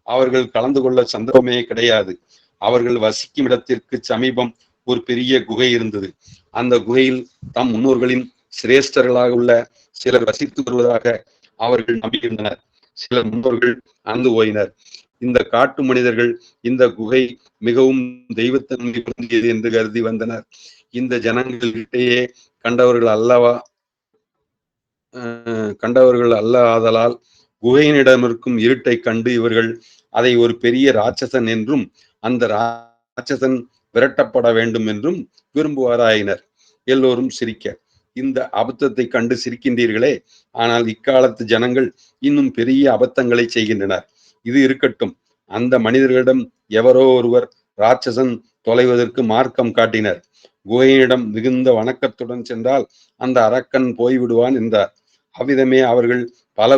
அவர்கள் கலந்து கொள்ள சந்தர்ப்பமே கிடையாது. அவர்கள் வசிக்கும் இடத்திற்கு சமீபம் ஒரு பெரிய குகை இருந்தது. அந்த குகையில் தம் முன்னோர்களின் சிரேஷ்டர்களாக உள்ள சிலர் வசித்து வருவதாக அவர்கள் நம்பியிருந்தனர். சிலர் முன்னோர்கள் அந்து போயினர். இந்த காட்டு மனிதர்கள் இந்த குகை மிகவும் தெய்வத்தன்மை பொருந்தியது என்று கருதி வந்தனர். இந்த ஜனங்களிடையே கண்டவர்கள் அல்லவா கண்டவர்கள் அல்ல ஆதலால் குகையினிடமிருக்கும் இருட்டை கண்டு இவர்கள் அதை ஒரு பெரிய ராட்சசன் என்றும் அந்த ராட்சசன் விரட்டப்பட வேண்டும் என்றும் விரும்புவாராயினர். எல்லோரும் சிரிக்க, இந்த அபத்தத்தை கண்டு சிரிக்கின்றீர்களே, ஆனால் இக்காலத்து ஜனங்கள் இன்னும் பெரிய அபத்தங்களை செய்கின்றனர். இது இருக்கட்டும். அந்த மனிதர்களிடம் எவரோ ஒருவர் ராட்சசன் தொலைவதற்கு மார்க்கம் காட்டினர். குகையினிடம் மிகுந்த வணக்கத்துடன் சென்றால் அந்த அரக்கன் போய்விடுவான் என்றார். அவ்விதமே அவர்கள் பல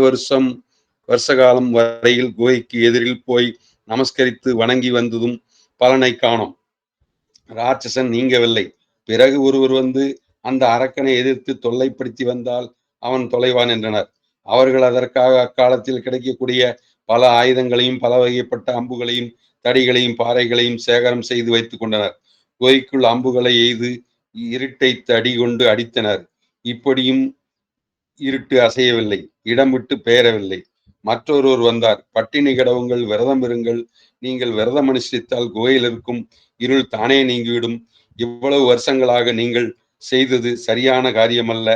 வருஷ காலம் வரையில் குகைக்கு எதிரில் போய் நமஸ்கரித்து வணங்கி வந்ததும் பலனை காணோம். ராட்சசன் நீங்கவில்லை. பிறகு ஒருவர் வந்து அந்த அரக்கனை எதிர்த்து தொல்லைப்படுத்தி வந்தால் அவன் தொலைவான் என்றனர். அவர்கள் அதற்காக அக்காலத்தில் கிடைக்கக்கூடிய பல ஆயுதங்களையும் பல வகைப்பட்ட அம்புகளையும் தடிகளையும் பாறைகளையும் சேகரம் செய்து வைத்துக் கொண்டனர். குகைக்குள் அம்புகளை எய்து இருட்டை தடி கொண்டு அடித்தனர். இப்படியும் இருட்டு அசையவில்லை, இடம் விட்டு பெயரவில்லை. மற்றொருவர் வந்தார். பட்டினி கிடவுங்கள், விரதம் இருங்கள். நீங்கள் விரதம் அனுஷ்டித்தால் குகையில் இருக்கும் இருள் தானே நீங்கிவிடும். இவ்வளவு வருஷங்களாக நீங்கள் செய்தது சரியான காரியமல்ல.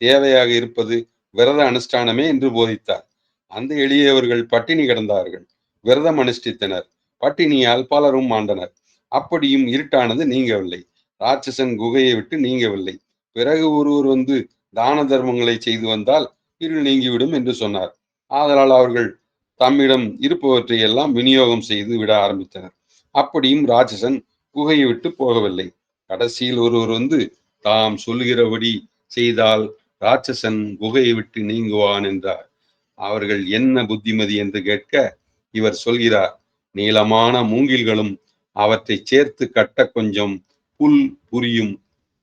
தேவையாக இருப்பது விரத அனுஷ்டானமே என்று போதித்தார். அந்த எளியவர்கள் பட்டினி கிடந்தார்கள், விரதம் அனுஷ்டித்தனர். பட்டினியால் பலரும் மாண்டனர். அப்படியும் இருட்டானது நீங்கவில்லை. ராட்சசன் குகையை விட்டு நீங்கவில்லை. பிறகு ஒருவர் வந்து தான தர்மங்களை செய்து வந்தால் இருள் நீங்கிவிடும் என்று சொன்னார். ஆதலால் அவர்கள் தம்மிடம் இருப்பவற்றை எல்லாம் விநியோகம் செய்து விட ஆரம்பித்தனர். அப்படியும் ராட்சசன் குகையை விட்டு போகவில்லை. கடைசியில் ஒருவர் வந்து தாம் சொல்லுகிறபடி செய்தால் ராட்சசன் குகையை விட்டு நீங்குவான் என்றார். அவர்கள் என்ன புத்திமதி என்று கேட்க, இவர் சொல்கிறார், நீளமான மூங்கில்களும் அவற்றை சேர்த்து கட்ட கொஞ்சம் புல் புரியும்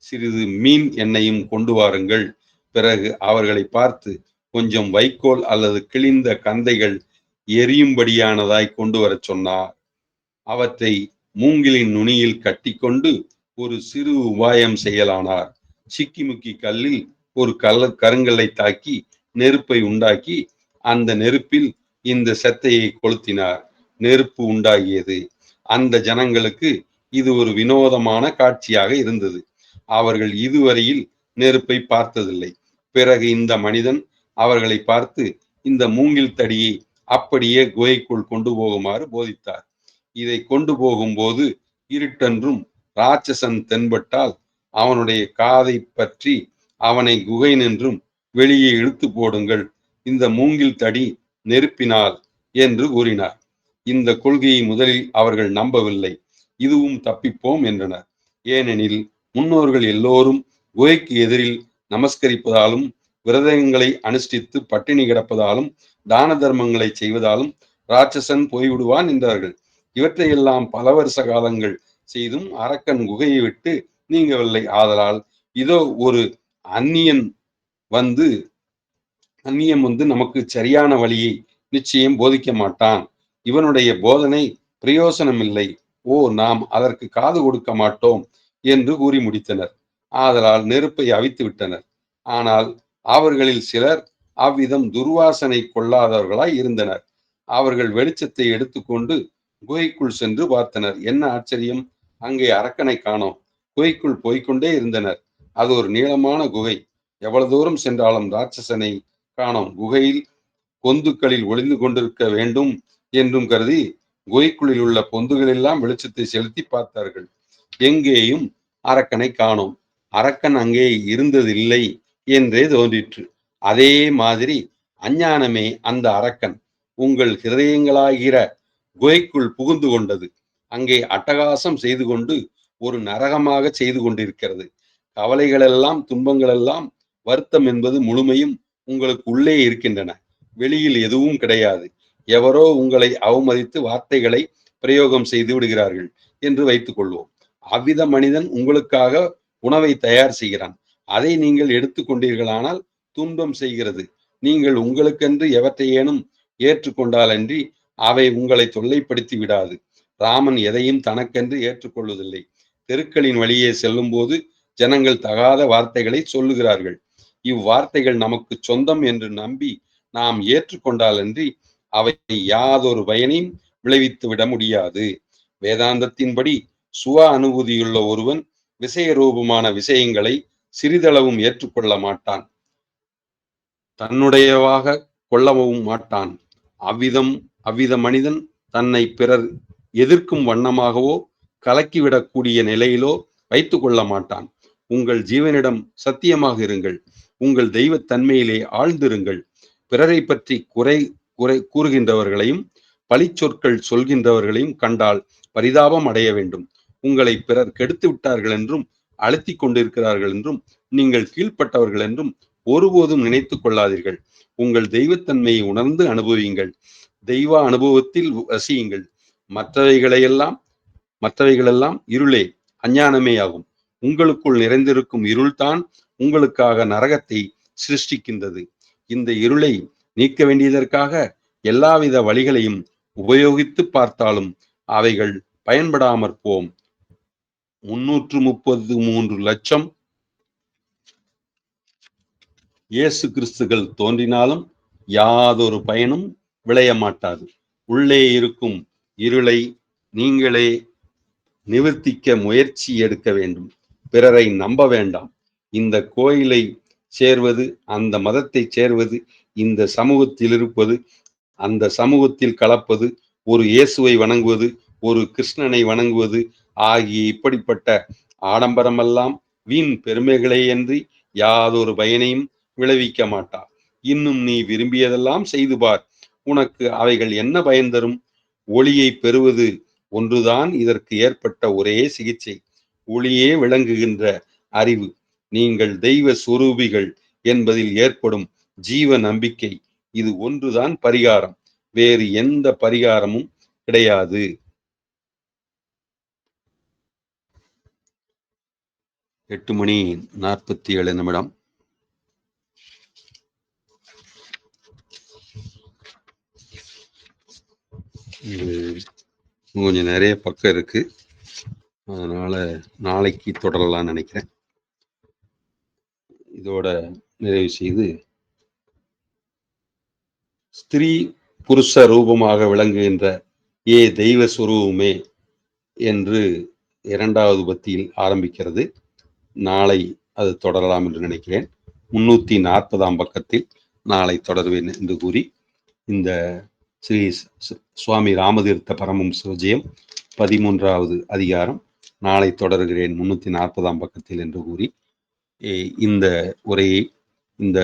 சிறிது மீன் எண்ணெயும் கொண்டு வாருங்கள். பிறகு அவர்களை பார்த்து கொஞ்சம் வைக்கோல் அல்லது கிழிந்த கந்தைகள் எரியும்படியானதாய் கொண்டு வரச் சொன்னார். அவற்றை மூங்கிலின் நுனியில் கட்டிக்கொண்டு ஒரு சிறு உபாயம் செய்யலானார். சிக்கிமுக்கி கல்லில் ஒரு கருங்கல்லை தாக்கி நெருப்பை உண்டாக்கி அந்த நெருப்பில் இந்த செத்தையை கொளுத்தினார். நெருப்பு உண்டாகியது. அந்த ஜனங்களுக்கு இது ஒரு வினோதமான காட்சியாக இருந்தது. அவர்கள் இதுவரையில் நெருப்பை பார்த்ததில்லை. பிறகு இந்த மனிதன் அவர்களை பார்த்து இந்த மூங்கில் தடியை அப்படியே குகைக்குள் கொண்டு போகுமாறு போதித்தார். இதை கொண்டு போகும்போது இருட்டென்றும் ராட்சசன் தென்பட்டால் அவனுடைய காதை பற்றி அவனை குகை நின்றும் வெளியே இழுத்து போடுங்கள். இந்த மூங்கில் தடி நெருப்பினால் என்று கூறினார். இந்த கொள்கையை முதலில் அவர்கள் நம்பவில்லை. இதுவும் தப்பிப்போம் என்றனர். ஏனெனில் முன்னோர்கள் எல்லோரும் குகைக்கு எதிரில் நமஸ்கரிப்பதாலும் விரதங்களை அனுஷ்டித்து பட்டினி கிடப்பதாலும் தான தர்மங்களை செய்வதாலும் ராட்சசன் போய்விடுவான் என்றார்கள். இவற்றையெல்லாம் பல வருஷ காலங்கள் செய்தும் அரக்கன் குகையை விட்டு நீங்கவில்லை. ஆதலால் இதோ ஒரு அந்நியன் வந்து நமக்கு சரியான வழியை நிச்சயம் போதிக்க மாட்டான். இவனுடைய போதனை பிரயோசனமில்லை. நாம் அதற்கு காது கொடுக்க மாட்டோம் என்று கூறி முடித்தனர். ஆதலால் நெருப்பை அவித்து விட்டனர். ஆனால் அவர்களில் சிலர் அவ்விதம் துர்வாசனை கொள்ளாதவர்களாய் இருந்தனர். அவர்கள் வெளிச்சத்தை எடுத்துக்கொண்டு குகைக்குள் சென்று பார்த்தனர். என்ன ஆச்சரியம்! அங்கே அரக்கனை காணோம். குகைக்குள் போய்கொண்டே இருந்தனர். அது ஒரு நீளமான குகை. எவ்வளவு தூரம் சென்றாலும் ராட்சசனை காணோம். குகையில் பொந்துக்களில் ஒளிந்து கொண்டிருக்க வேண்டும் என்றும் கருதி குகைக்குள்ளில் உள்ள பொந்துகளெல்லாம் வெளிச்சத்தை செலுத்தி பார்த்தார்கள். எங்கேயும் அரக்கனை காணோம். அரக்கன் அங்கே இருந்ததில்லை என்றே தோன்றிற்று. அதே மாதிரி அஞ்ஞானமே அந்த அரக்கன் உங்கள் ஹிருதயங்களாகிற குகைக்குள் புகுந்து கொண்டது. அங்கே அட்டகாசம் செய்து கொண்டு ஒரு நரகமாக செய்து கொண்டிருக்கிறது. கவலைகளெல்லாம் துன்பங்களெல்லாம் வருத்தம் என்பது முழுமையும் உங்களுக்கு உள்ளே இருக்கின்றன. வெளியில் எதுவும் கிடையாது. எவரோ உங்களை அவமதித்து வார்த்தைகளை பிரயோகம் செய்து விடுகிறார்கள் என்று வைத்துக் கொள்வோம். அவ்வித மனிதன் உங்களுக்காக உணவை தயார் செய்கிறான். அதை நீங்கள் எடுத்துக்கொண்டீர்களானால் துன்பம் செய்கிறது. நீங்கள் உங்களுக்கென்று எவற்றையேனும் ஏற்றுக்கொண்டாலன்றி அவை உங்களை தொல்லைப்படுத்தி விடாது. ராமன் எதையும் தனக்கென்று ஏற்றுக்கொள்வதில்லை. தெருக்களின் வழியே செல்லும் போது ஜனங்கள் தகாத வார்த்தைகளை சொல்லுகிறார்கள். இவ்வார்த்தைகள் நமக்கு சொந்தம் என்று நம்பி நாம் ஏற்றுக்கொண்டாலன்றி அவை யாதொரு பயனையும் விளைவித்து விட முடியாது. வேதாந்தத்தின்படி சுவ அனுபூதியுள்ள ஒருவன் விஷய ரூபமான விஷயங்களை சிறிதளவும் ஏற்றுக்கொள்ள மாட்டான், தன்னுடையவாக கொள்ளவும் மாட்டான். அவ்வித மனிதன் தன்னை பிறர் எதிர்க்கும் வண்ணமாகவோ கலக்கிவிடக்கூடிய நிலையிலோ வைத்துக் கொள்ள மாட்டான். உங்கள் ஜீவனிடம் சத்தியமாக இருங்கள். உங்கள் தெய்வத்தன்மையிலே ஆழ்ந்திருங்கள். பிறரை பற்றி குறை கூறுகின்றவர்களையும் பழிச்சொற்கள் சொல்கின்றவர்களையும் கண்டால் பரிதாபம் அடைய வேண்டும். உங்களை பிறர் கெடுத்து விட்டார்கள் என்றும் அழுத்தி கொண்டிருக்கிறார்கள் என்றும் நீங்கள் கீழ்ப்பட்டவர்கள் என்றும் ஒருபோதும் நினைத்துக் கொள்ளாதீர்கள். உங்கள் தெய்வத்தன்மையை உணர்ந்து அனுபவியுங்கள். தெய்வ அனுபவத்தில் வசியுங்கள். மற்றவைகளெல்லாம் இருளே, அஞ்ஞானமே ஆகும். உங்களுக்குள் நிறைந்திருக்கும் இருள்தான் உங்களுக்காக நரகத்தை சிருஷ்டிக்கின்றது. இந்த இருளை நீக்க வேண்டியதற்காக எல்லாவித வழிகளையும் உபயோகித்து பார்த்தாலும் அவைகள் பயன்படாமற் போம். 333 லட்சம் இயேசு கிறிஸ்துகள் தோன்றினாலும் யாதொரு பயனும் விளைய மாட்டாது. உள்ளே இருக்கும் இருளை நீங்களே நிவர்த்திக்க முயற்சி எடுக்க வேண்டும். பிறரை நம்ப வேண்டாம். இந்த கோயிலை சேர்வது, அந்த மதத்தை சேர்வது, இந்த சமூகத்தில் இருப்பது, அந்த சமூகத்தில் கலப்பது, ஒரு இயேசுவை வணங்குவது, ஒரு கிருஷ்ணனை வணங்குவது ஆகிய இப்படிப்பட்ட ஆடம்பரமெல்லாம் வீண் பெருமைகளேயன்றி யாதொரு பயனையும் விளைவிக்க மாட்டா. இன்னும் நீ விரும்பியதெல்லாம் செய்து பார், உனக்கு அவைகள் என்ன பயன் தரும்? ஒளியை பெறுவது ஒன்றுதான் இதற்கு ஏற்பட்ட ஒரே சிகிச்சை. ஒளியே விளங்குகின்ற அறிவு, நீங்கள் தெய்வ சுரூபிகள் என்பதில் ஏற்படும் ஜீவ நம்பிக்கை, இது ஒன்றுதான் பரிகாரம். வேறு எந்த பரிகாரமும் கிடையாது. 8:47. கொஞ்சம் நிறைய பக்கம் இருக்கு, அதனால நாளைக்கு தொடரலாம்னு நினைக்கிறேன். இதோட நிறைவு செய்து, ஸ்திரீ புருஷ ரூபமாக விளங்குகின்ற ஏ தெய்வ சுரூபமே என்று 2வது பத்தியில் ஆரம்பிக்கிறது. நாளை அது தொடரலாம் என்று நினைக்கிறேன். 340ஆம் பக்கத்தில் நாளை தொடர்வேன் என்று கூறி, இந்த ஸ்ரீ சுவாமி ராமதீர்த்த பரமஹம்ச விஜயம் 13வது அதிகாரம் நாளை தொடர்கிறேன் 340ஆம் பக்கத்தில் என்று கூறி, இந்த உரையை, இந்த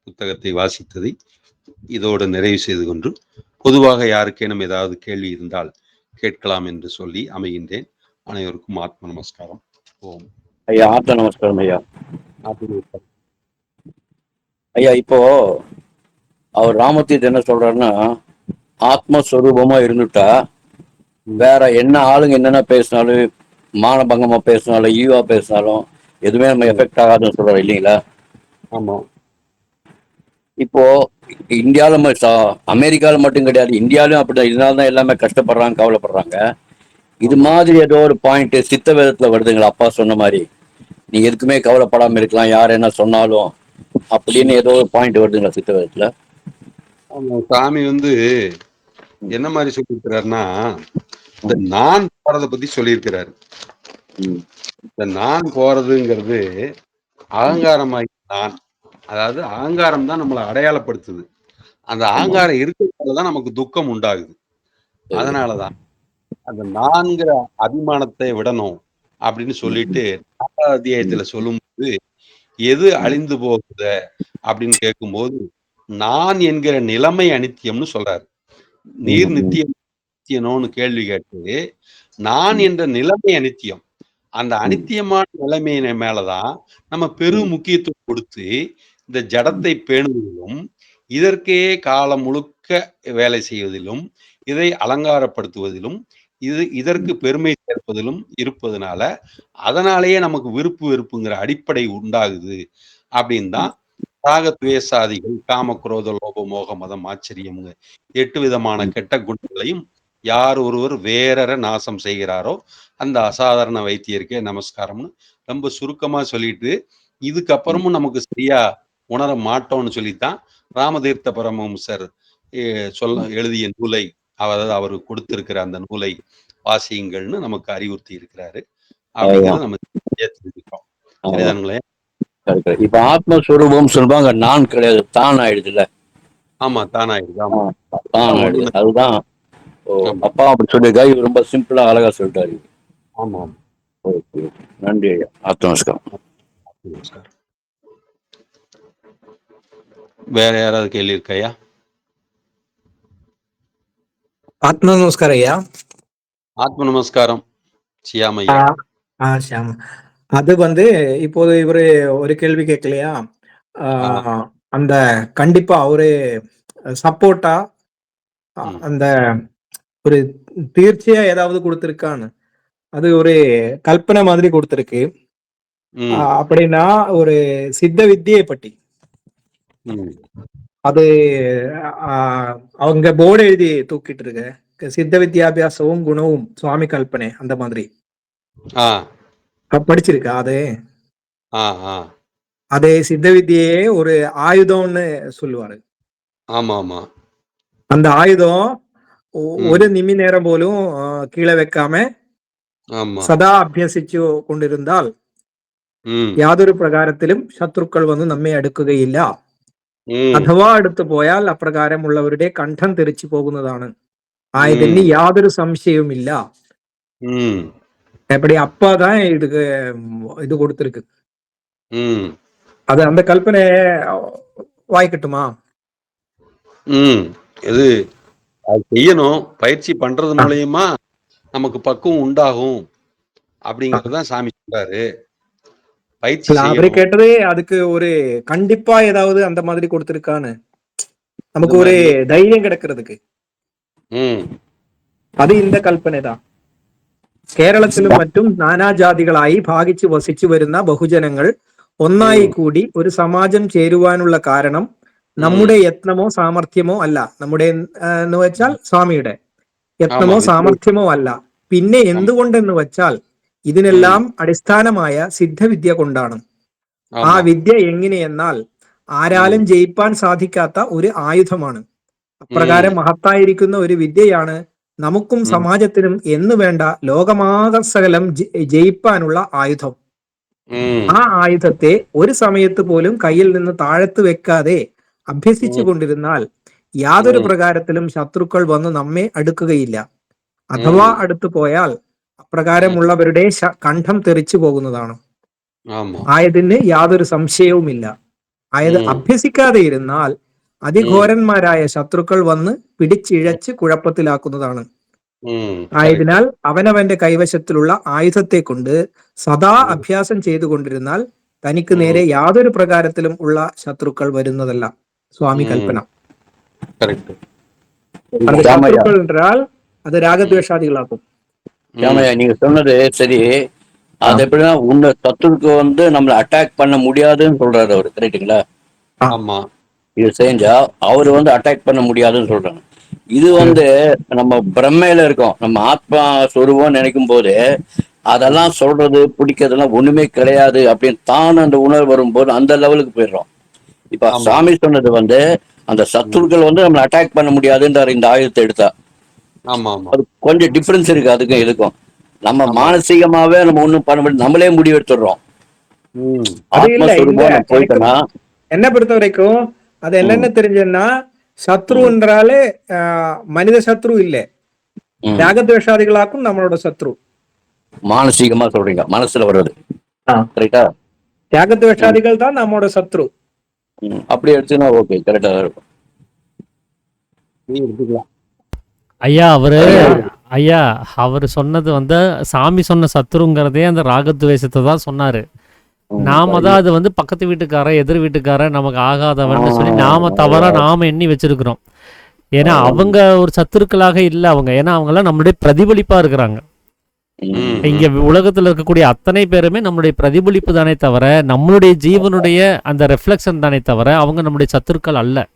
புத்தகத்தை வாசித்ததை இதோடு நிறைவு செய்து கொண்டு, பொதுவாக யாருக்கேனும் ஏதாவது கேள்வி இருந்தால் கேட்கலாம் என்று சொல்லி அமைகின்றேன். அனைவருக்கும் ஆத்ம நமஸ்காரம். ஓம். ஐயா ஆத்ம நமஸ்காரம். ஐயா ஐயா இப்போ அவர் ராமதீர்த்த என்ன சொல்றாருன்னா, ஆத்மஸ்வரூபமா இருந்துட்டா வேற என்ன ஆளுங்க என்னென்ன பேசினாலும், மானபங்கமா பேசினாலும், ஈவா பேசினாலும் எதுவுமே நம்ம எஃபெக்ட் ஆகாதுன்னு சொல்றாரு இல்லைங்களா? ஆமா. இப்போ இந்தியாவில அமெரிக்கால மட்டும் கிடையாது, இந்தியாவிலும் அப்படிதான். இதனாலதான் எல்லாமே கஷ்டப்படுறாங்க, கவலைப்படுறாங்க. இது மாதிரி ஏதோ ஒரு பாயிண்ட் சித்த வேதத்துல வருதுங்களா? அப்பா சொன்ன மாதிரி நீங்க எதுக்குமே கவலைப்படாம இருக்கலாம், யார் என்ன சொன்னாலும் அப்படின்னு ஏதோ ஒரு பாயிண்ட் வருதுங்களா சித்த வேதத்துல? சாமி என்ன மாதிரி சொல்லியிருக்கிறாருன்னா, இந்த நான் போறதை பத்தி சொல்லியிருக்கிறாரு. இந்த நான் போறதுங்கிறது அகங்காரமாகி நான், அதாவது அகங்காரம் தான் நம்மளை அடையாளப்படுத்துது. அந்த அகங்காரம் இருக்கிறதாலதான் நமக்கு துக்கம் உண்டாகுது. அதனாலதான் அந்த நான்கிற அபிமானத்தை விடணும் அப்படின்னு சொல்லிட்டு 4வது அத்தியாயத்துல சொல்லும்போது, எது அழிந்து போகுத அப்படின்னு கேட்கும்போது, நான் என்கிற நிலைமை அனித்தியம்னு சொல்றாரு. நீர் நித்தியனோன்னு கேள்வி கேட்டு, நான் என்ற நிலைமை அனித்தியம். அந்த அனித்தியமான நிலைமையின மேலதான் நம்ம பெரும் முக்கியத்துவம் கொடுத்து இந்த ஜடத்தை பேணுவதிலும் இதற்கே காலம் முழுக்க வேலை செய்வதிலும், இதை அலங்காரப்படுத்துவதிலும், இதற்கு பெருமை சேர்ப்பதிலும் இருப்பதனால, அதனாலேயே நமக்கு விருப்பு வெறுப்புங்கிற அடிப்படை உண்டாகுது அப்படின்னு தான் ராகத்வேஷாதிகள், காம குரோத லோப மோக மதம் ஆச்சரியம் 8 விதமான கெட்ட குணங்களையும் யார் ஒருவர் வேறற நாசம் செய்கிறாரோ அந்த அசாதாரண வைத்தியருக்கே நமஸ்காரம்னு ரொம்ப சுருக்கமா சொல்லிட்டு, இதுக்கப்புறமும் நமக்கு சரியா உணர மாட்டோம்னு சொல்லித்தான் ராமதீர்த்த பரமஹம்சர் எழுதிய நூலை, அதாவது அவர் கொடுத்திருக்கிற அந்த நூலை வாசியுங்கள்னு நமக்கு அறிவுறுத்தி இருக்கிறாரு அப்படிங்கிறத நம்ம தெரிஞ்சுக்கிறோம். சரிதானுங்களே? இப்ப ஆத்மஸ்வரூபம் சொல்லுவாங்க, நான் கிடையாது, தான் ஆயிடுதுல்ல. ஆமா, தான் ஆயிடுது. ஆமா, தான் ஆயிடுது. அதுதான் அப்பா அப்படி சொல்லியிருக்கா. இவர் ரொம்ப சிம்பிளா அழகா சொல்லிட்டாரு. ஆமா. ஓகே, நன்றி ஐயா. நமஸ்காரம். நமஸ்காரம். வேற யாராவது கேள்வி இருக்கையா? ஆத்ம நமஸ்காரம் ஐயா. ஆத்ம நமஸ்காரம் சியாமையா. ஷியாம். அது இப்போது இவரு ஒரு கேள்வி கேட்கலையா, அந்த கண்டிப்பா அவரு சப்போர்ட்டா அந்த ஒரு தீர்ச்சியா ஏதாவது கொடுத்திருக்கான்னு, அது ஒரு கல்பனை மாதிரி கொடுத்திருக்கு. அப்படின்னா ஒரு சித்த வித்தியை பற்றி அது அவங்க போர்டு எழுதி தூக்கிட்டு இருக்கு, சித்த வித்யாபியாசமும் குணவும் சுவாமி கல்பனை அந்த மாதிரி படிச்சிருக்கா? அது சித்த வித்தியே ஒரு ஆயுதம்னு சொல்லுவாரு. ஆமா ஆமா. அந்த ஆயுதம் ஒரு நிமி நேரம் போலும் கீழே வைக்காம சதா அபியசிச்சு கொண்டிருந்தால் യാതൊരു പ്രകാരത്തിലും ശത്രുക്കൾ വന്ന് നമ്മെ അടുക്കുകയില്ല. അഥവാ അടുത്തു പോയാൽ അപ്രകാരമുള്ളവരുടെ കണ്ഠം തെറിച്ചു പോകുന്നതാണ്. ആയതിന് യാതൊരു സംശയവുമില്ല. எப்படி அப்பாதான் இது கொடுத்திருக்கு. அது அந்த கல்பனை வாய்க்கட்டுமா? இது செய்யணும், பயிற்சி பண்றது மூலியமா நமக்கு பக்குவம் உண்டாகும் அப்படிங்கறதுதான் சாமி சொல்றாரு. பயிற்சி அவரு கேட்டது அதுக்கு ஒரு கண்டிப்பா ஏதாவது அந்த மாதிரி கொடுத்திருக்கான்னு, நமக்கு ஒரு தைரியம் கிடைக்கிறதுக்கு. அது இந்த കൽപ്പന தான். കേരളത്തിലും മറ്റും നാനാജാതികളായി ഭാഗിച്ചു വസിച്ചു വരുന്ന ബഹുജനങ്ങൾ ഒന്നായി കൂടി ഒരു സമാജം ചേരുവാനുള്ള കാരണം നമ്മുടെ യത്നമോ സാമർഥ്യമോ അല്ല. നമ്മുടെ എന്ന് വെച്ചാൽ സ്വാമിയുടെ യത്നമോ സാമർഥ്യമോ അല്ല. പിന്നെ എന്തുകൊണ്ടെന്ന് വെച്ചാൽ ഇതിനെല്ലാം അടിസ്ഥാനമായ സിദ്ധവിദ്യ കൊണ്ടാണ്. ആ വിദ്യ എങ്ങനെയെന്നാൽ ആരാലും ജയിപ്പാൻ സാധിക്കാത്ത ഒരു ആയുധമാണ്. അപ്രകാരം മഹത്തായിരിക്കുന്ന ഒരു വിദ്യയാണ് നമുക്കും സമാജത്തിനും എന്ന് വേണ്ട ലോകമാകസകലം ജയിപ്പാനുള്ള ആയുധം. ആ ആയുധത്തെ ഒരു സമയത്ത് പോലും കയ്യിൽ നിന്ന് താഴത്ത് വെക്കാതെ അഭ്യസിച്ചു കൊണ്ടിരുന്നാൽ യാതൊരു പ്രകാരത്തിലും ശത്രുക്കൾ വന്ന് നമ്മെ അടുക്കുകയില്ല. അഥവാ അടുത്തു പോയാൽ അപ്രകാരമുള്ളവരുടെ കണ്ഠം തെറിച്ചു പോകുന്നതാണ്. ആയതിന് യാതൊരു സംശയവുമില്ല. ആയത് അഭ്യസിക്കാതെ ഇരുന്നാൽ അതിഘോരന്മാരായ ശത്രുക്കൾ വന്ന് പിടിച്ചിഴച്ച് കുഴപ്പത്തിലാക്കുന്നതാണ്. ആയതിനാൽ അവനവന്റെ കൈവശത്തിലുള്ള ആയുധത്തെ കൊണ്ട് സദാ അഭ്യാസം ചെയ്തുകൊണ്ടിരുന്നാൽ തനിക്ക് നേരെ യാതൊരു പ്രകാരത്തിലും ഉള്ള ശത്രുക്കൾ വരുന്നതല്ല. சுவாமி கல்பனா. சத்ருக்கள் என்றால் அது ராகத்வேஷாதிகளாகும். நீங்க சொன்னது சரி. அது எப்படின்னா உன்னை சத்துருக்கு நம்மள அட்டாக் பண்ண முடியாதுன்னு சொல்றாரு அவரு, கரெக்டுங்களா? ஆமா. இது செஞ்சா அவரு அட்டாக் பண்ண முடியாதுன்னு சொல்றாங்க. இது நம்ம பிரம்மையில இருக்கோம், நம்ம ஆத்மா சொருவோம் நினைக்கும் போது அதெல்லாம் சொல்றது பிடிக்கிறதுலாம் ஒண்ணுமே கிடையாது அப்படின்னு தான் அந்த உணர்வு வரும்போது அந்த லெவலுக்கு போயிடுறோம். இப்ப சாமி சொன்னது அந்த சத்துருக்கள் நம்மள அட்டாக் பண்ண முடியாதுன்றாரு இந்த ஆயுதத்தை எடுத்தா. அது கொஞ்சம் டிஃபரன்ஸ் இருக்கு அதுக்கும் இதுக்கும். நம்ம மானசீகமாவே நம்ம ஒண்ணும் பண்ண முடியும், நம்மளே முடிவு எடுத்துடுறோம். போயிட்டோம்னா என்ன பொறுத்த வரைக்கும் அது என்னென்ன தெரிஞ்சதுன்னா, சத்ருன்றாலே மனித சத்ரு இல்ல, ராகத்வேஷாதிகளாக்கும் நம்மளோட சத்ரு. மானசீகமா சொல்றீங்க, மனசுல வர்றது கரெக்டா? ராகத்வேஷாதிகள் தான் நம்மளோட சத்ரு. அப்படி எடுத்துனா ஓகே, கரெக்டா இருக்கும். அவரு சொன்னது சாமி சொன்ன சத்ருங்கிறதே அந்த ராகத்வேஷத்தை தான் சொன்னாரு. நாம தான் அது வந்து பக்கத்து வீட்டுக்காரன் எதிர் வீட்டுக்காரன் நமக்கு ஆகாதவன்னு சொல்லி நாம தவறா நாம எண்ணி வச்சிருக்கிறோம். ஏன்னா அவங்க ஒரு சத்துருக்களாக இல்லை அவங்க, ஏன்னா அவங்கெல்லாம் நம்மளுடைய பிரதிபலிப்பா இருக்கிறாங்க. இங்க உலகத்துல இருக்கக்கூடிய அத்தனை பேருமே நம்மளுடைய பிரதிபலிப்பு தானே தவிர, நம்மளுடைய ஜீவனுடைய அந்த ரெஃப்ளெக்ஷன் தானே தவிர அவங்க நம்முடைய சத்துருக்கள் அல்ல.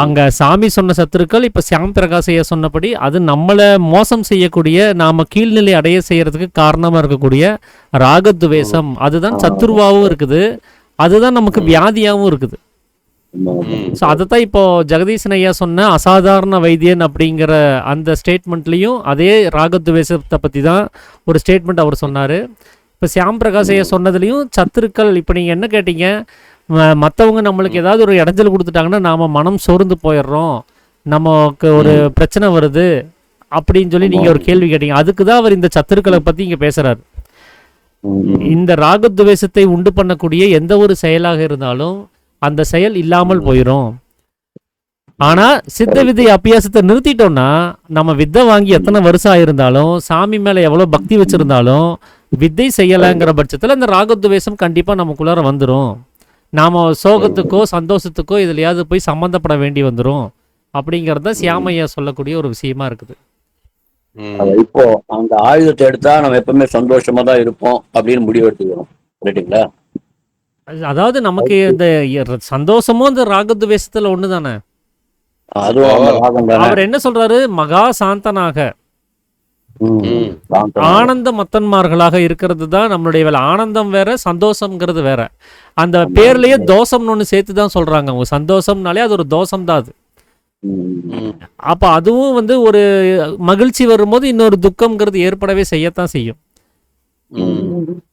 அங்க சாமி சொன்ன சத்துருக்கள் இப்ப சியாம் பிரகாஷையா சொன்னபடி அது நம்மளை மோசம் செய்யக்கூடிய, நாம கீழ்நிலை அடைய செய்யறதுக்கு காரணமா இருக்கக்கூடிய ராகத்வேஷம், அதுதான் சத்துருவாவும் இருக்குது, அதுதான் நமக்கு வியாதியாவும் இருக்குது. ஸோ அதைத்தான் இப்போ ஜெகதீசன் ஐயா சொன்ன அசாதாரண வைத்தியன் அப்படிங்கிற அந்த ஸ்டேட்மெண்ட்லையும் அதே ராகத்வேஷத்தை பற்றி தான் ஒரு ஸ்டேட்மெண்ட் அவர் சொன்னார். இப்போ சியாம் பிரகாஷ் ஐயா சொன்னதுலேயும் சத்துருக்கள், இப்போ நீங்கள் என்ன கேட்டீங்க, மற்றவங்க நம்மளுக்கு ஏதாவது ஒரு இடைஞ்சல் கொடுத்துட்டாங்கன்னா நாம் மனம் சோர்ந்து போயிடுறோம், நமக்கு ஒரு பிரச்சனை வருது அப்படின்னு சொல்லி நீங்கள் ஒரு கேள்வி கேட்டீங்க. அதுக்கு தான் அவர் இந்த சத்துருக்களை பற்றி இங்கே பேசுகிறார். இந்த ராகத்வேஷத்தை உண்டு பண்ணக்கூடிய எந்த ஒரு செயலாக இருந்தாலும் அந்த செயல் இல்லாமல் போயிடும். ஆனா சித்த வித்தை அபியாசத்தை நிறுத்திட்டோம்னா, நம்ம வித்தை வாங்கி எத்தனை வருஷம் ஆயிருந்தாலும், சாமி மேல எவ்வளவு பக்தி வச்சிருந்தாலும், வித்தை செய்யலைங்கிற பட்சத்துல அந்த ராகத்வேஷம் கண்டிப்பா நமக்குள்ளார வந்துடும். நாம சோகத்துக்கோ சந்தோஷத்துக்கோ இதுலயாவது போய் சம்பந்தப்பட வேண்டி வந்துடும். அப்படிங்கறத சியாமையா சொல்லக்கூடிய ஒரு விஷயமா இருக்குது. இப்போ அந்த ஆயுதத்தை எடுத்தா நம்ம எப்பவுமே சந்தோஷமா தான் இருப்போம் அப்படின்னு முடிவு எடுத்துக்கிறோம், ரைட்டுங்களா? அதாவது நமக்கு இந்த சந்தோஷமும் இந்த ராகத்வேஷத்துல ஒண்ணுதானே. அவர் என்ன சொல்றாரு, மகா சாந்தனாக ஆனந்த மத்தன்மார்களாக இருக்கிறது தான் நம்மளுடைய வேலை. ஆனந்தம் வேற, சந்தோஷம்ங்கிறது வேற. அந்த பேர்லயே தோஷம்னு ஒண்ணு சேர்த்து தான் சொல்றாங்க. உங்க சந்தோஷம்னாலே அது ஒரு தோஷம் தான் அது. அப்ப அதுவும் வந்து ஒரு மகிழ்ச்சி வரும்போது இன்னொரு துக்கம்ங்கிறது ஏற்படவே செய்யத்தான் செய்யும்.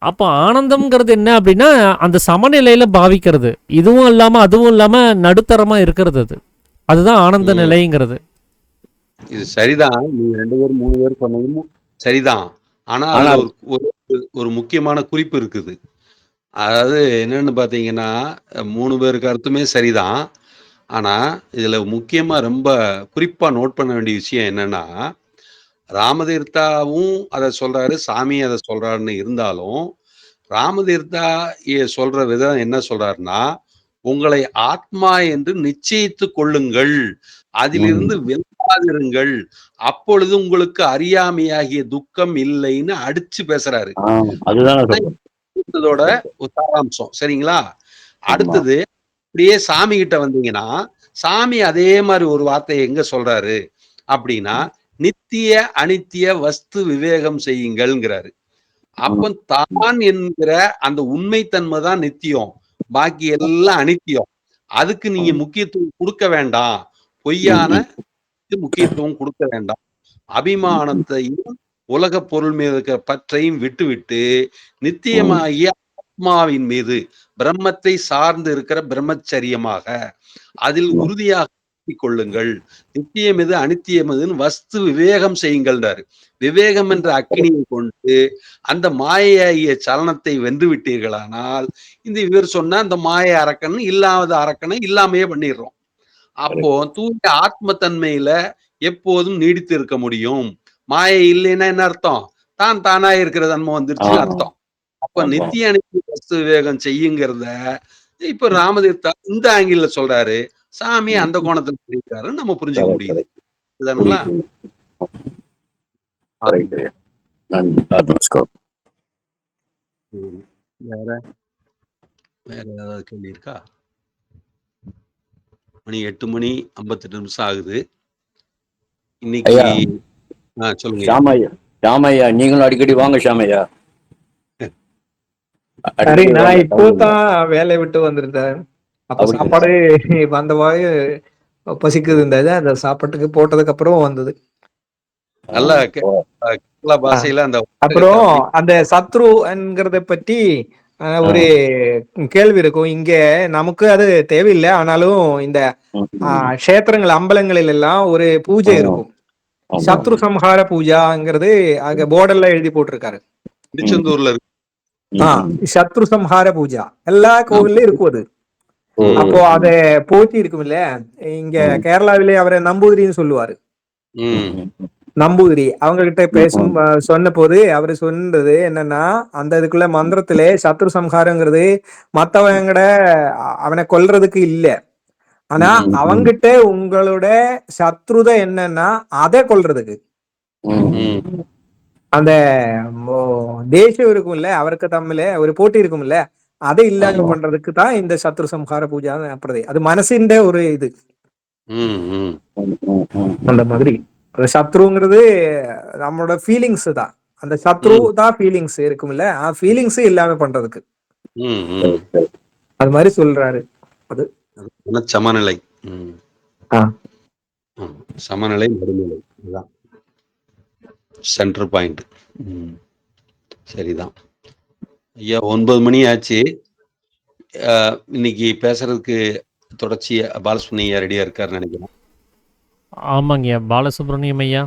அப்போ ஆனந்தம்ங்கிறது என்ன அப்படின்னா அந்த சமநிலையில பாவிக்கிறது, இதுவும் இல்லாம அதுவும் இல்லாம நடுத்தரமா இருக்கிறது, அதுதான் ஆனந்த நிலைங்கிறது. இது சரிதான், நீங்க 2 பேர் 3 பேர் சொன்னதும் சரிதான். ஆனா ஒரு முக்கியமான குறிப்பு இருக்குது. அதாவது என்னன்னு பாத்தீங்கன்னா 3 பேருக்கு அர்த்தமே சரிதான். ஆனா இதுல முக்கியமா ரொம்ப குறிப்பா நோட் பண்ண வேண்டிய விஷயம் என்னன்னா, ராமதீர்த்தாவும் அதை சொல்றாரு, சாமி அதை சொல்றாருன்னு இருந்தாலும், ராமதீர்த்தா சொல்ற விதம் என்ன சொல்றாருன்னா, உங்களை ஆத்மா என்று நிச்சயித்து கொள்ளுங்கள், அதிலிருந்து விலகாதிருங்கள், அப்பொழுது உங்களுக்கு அறியாமையாகிய துக்கம் இல்லைன்னு அடிச்சு பேசுறாரு. அதோட சாராம்சம். சரிங்களா? அடுத்தது அப்படியே சாமி கிட்ட வந்தீங்கன்னா, சாமி அதே மாதிரி ஒரு வார்த்தையை எங்க சொல்றாரு அப்படின்னா, நித்திய அனித்திய வஸ்து விவேகம் செய்யுங்கள்ங்கிறாரு. அப்ப தான் என்கிற அந்த உண்மைத்தன்மை தான் நித்தியம், பாக்கி எல்லாம் அனித்தியம். அதுக்கு நீங்க முக்கியத்துவம் கொடுக்க வேண்டாம், பொய்யான முக்கியத்துவம் கொடுக்க வேண்டாம். அபிமானத்தையும் உலக பொருள் மீது இருக்கிற பற்றையும் விட்டுவிட்டு நித்தியமாகிய ஆத்மாவின் மீது, பிரம்மத்தை சார்ந்து இருக்கிற பிரம்மச்சரியமாக அதில் உறுதியாக கொள்ளுங்கள். நித்தியம் எது அனித்தியம் எதுன்னு வஸ்து விவேகம் செய்யுங்கள்ன்றாரு. விவேகம் என்ற அக்கினியை கொண்டு அந்த மாயையாகிய சலனத்தை வென்று விட்டீர்களானால், இந்த இவர் சொன்ன அந்த மாயை அரக்கன் இல்லாத அரக்கனை இல்லாமையே பண்ணிடுறோம். அப்போ தூய ஆத்மத்தன்மையில எப்போதும் நீடித்து இருக்க முடியும். மாயை இல்லைன்னா என்ன அர்த்தம்? தான் தானா இருக்கிற தன்மை வந்துருச்சுன்னு அர்த்தம். அப்ப நித்திய அனித்திய வஸ்து விவேகம் செய்யுங்கிறத இப்ப ராமதீர்த்தா இந்த ஆங்கிள் சொல்றாரு, சாமி அந்த கோணத்துல சொல்லியிருக்காருன்னு நம்ம புரிஞ்சுக்க முடியுது. இதுதானுங்களா? வேற ஏதாவது கேள்வி இருக்கா? மணி 8:58 ஆகுது. இன்னைக்கு சொல்லுங்க ஷாமையா, நீங்களும் அடிக்கடி வாங்க ஷாமையா. சரி, நான் இப்போதான் வேலையை விட்டு வந்திருந்தேன். அப்ப சாப்பாடு வந்த வாய் பசிக்குது இருந்தது, அந்த சாப்பாட்டுக்கு போட்டதுக்கு அப்புறம் வந்தது. நல்ல பாஷையில அந்த அப்புறம் அந்த சத்ருங்கிறத பற்றி ஒரு கேள்வி இருக்கும். இங்க நமக்கு அது தேவையில்லை, ஆனாலும் இந்த கஷேத்திரங்கள் அம்பலங்களில் எல்லாம் ஒரு பூஜை இருக்கும், சத்ரு சம்ஹார பூஜாங்கிறது அங்க போர்டர்ல எழுதி போட்டிருக்காரு. திருச்செந்தூர்ல இருக்கு. சத்ரு சம்ஹார பூஜா எல்லா கோவில்லையும் இருக்கும் அது. அப்போ அத போட்டி இருக்கும் இல்ல, இங்க கேரளாவிலே அவரை நம்பூதிரின்னு சொல்லுவாரு. நம்பூதிரி அவங்க கிட்ட பேசும் சொன்ன போது அவரு சொன்னது என்னன்னா, அந்த இதுக்குள்ள மந்திரத்திலே சத்ரு சம்ஹாரங்கிறது மத்தவங்கட அவனை கொல்றதுக்கு இல்ல. ஆனா அவங்கிட்ட உங்களோட சத்ருதை என்னன்னா அதை கொல்றதுக்கு. அந்த தேசியம் இருக்கும்ல, அவருக்கு தம்மில ஒரு போட்டி இருக்கும்ல, அதை இல்லாம பண்றதுக்கு தான் இந்த சத்ரு சம்ஹார பூஜா அப்புறது. அது மனசின் ஒரு இது அந்த மாதிரி. சத்ருங்கிறது நம்மளோட ஃபீலிங்ஸ் தான். அந்த சத்ரு தான் ஃபீலிங்ஸ் இருக்கும்ல, ஃபீலிங்ஸ் இல்லாம பண்றதுக்கு அது மாதிரி சொல்றாரு. அது சமநிலை. சமநிலை நடுநிலை இதுதான் சென்டர் பாயிண்ட். சரிதான் ஐயா, 9 மணி ஆச்சு. இன்னைக்கு பேசுறதுக்கு தொடர்ச்சியா பாலசுப்ரமணியம் ஐயா ரெடியா இருக்காருன்னு நினைக்கிறேன். ஆமாங்கய்யா, பாலசுப்ரமணியம் ஐயா.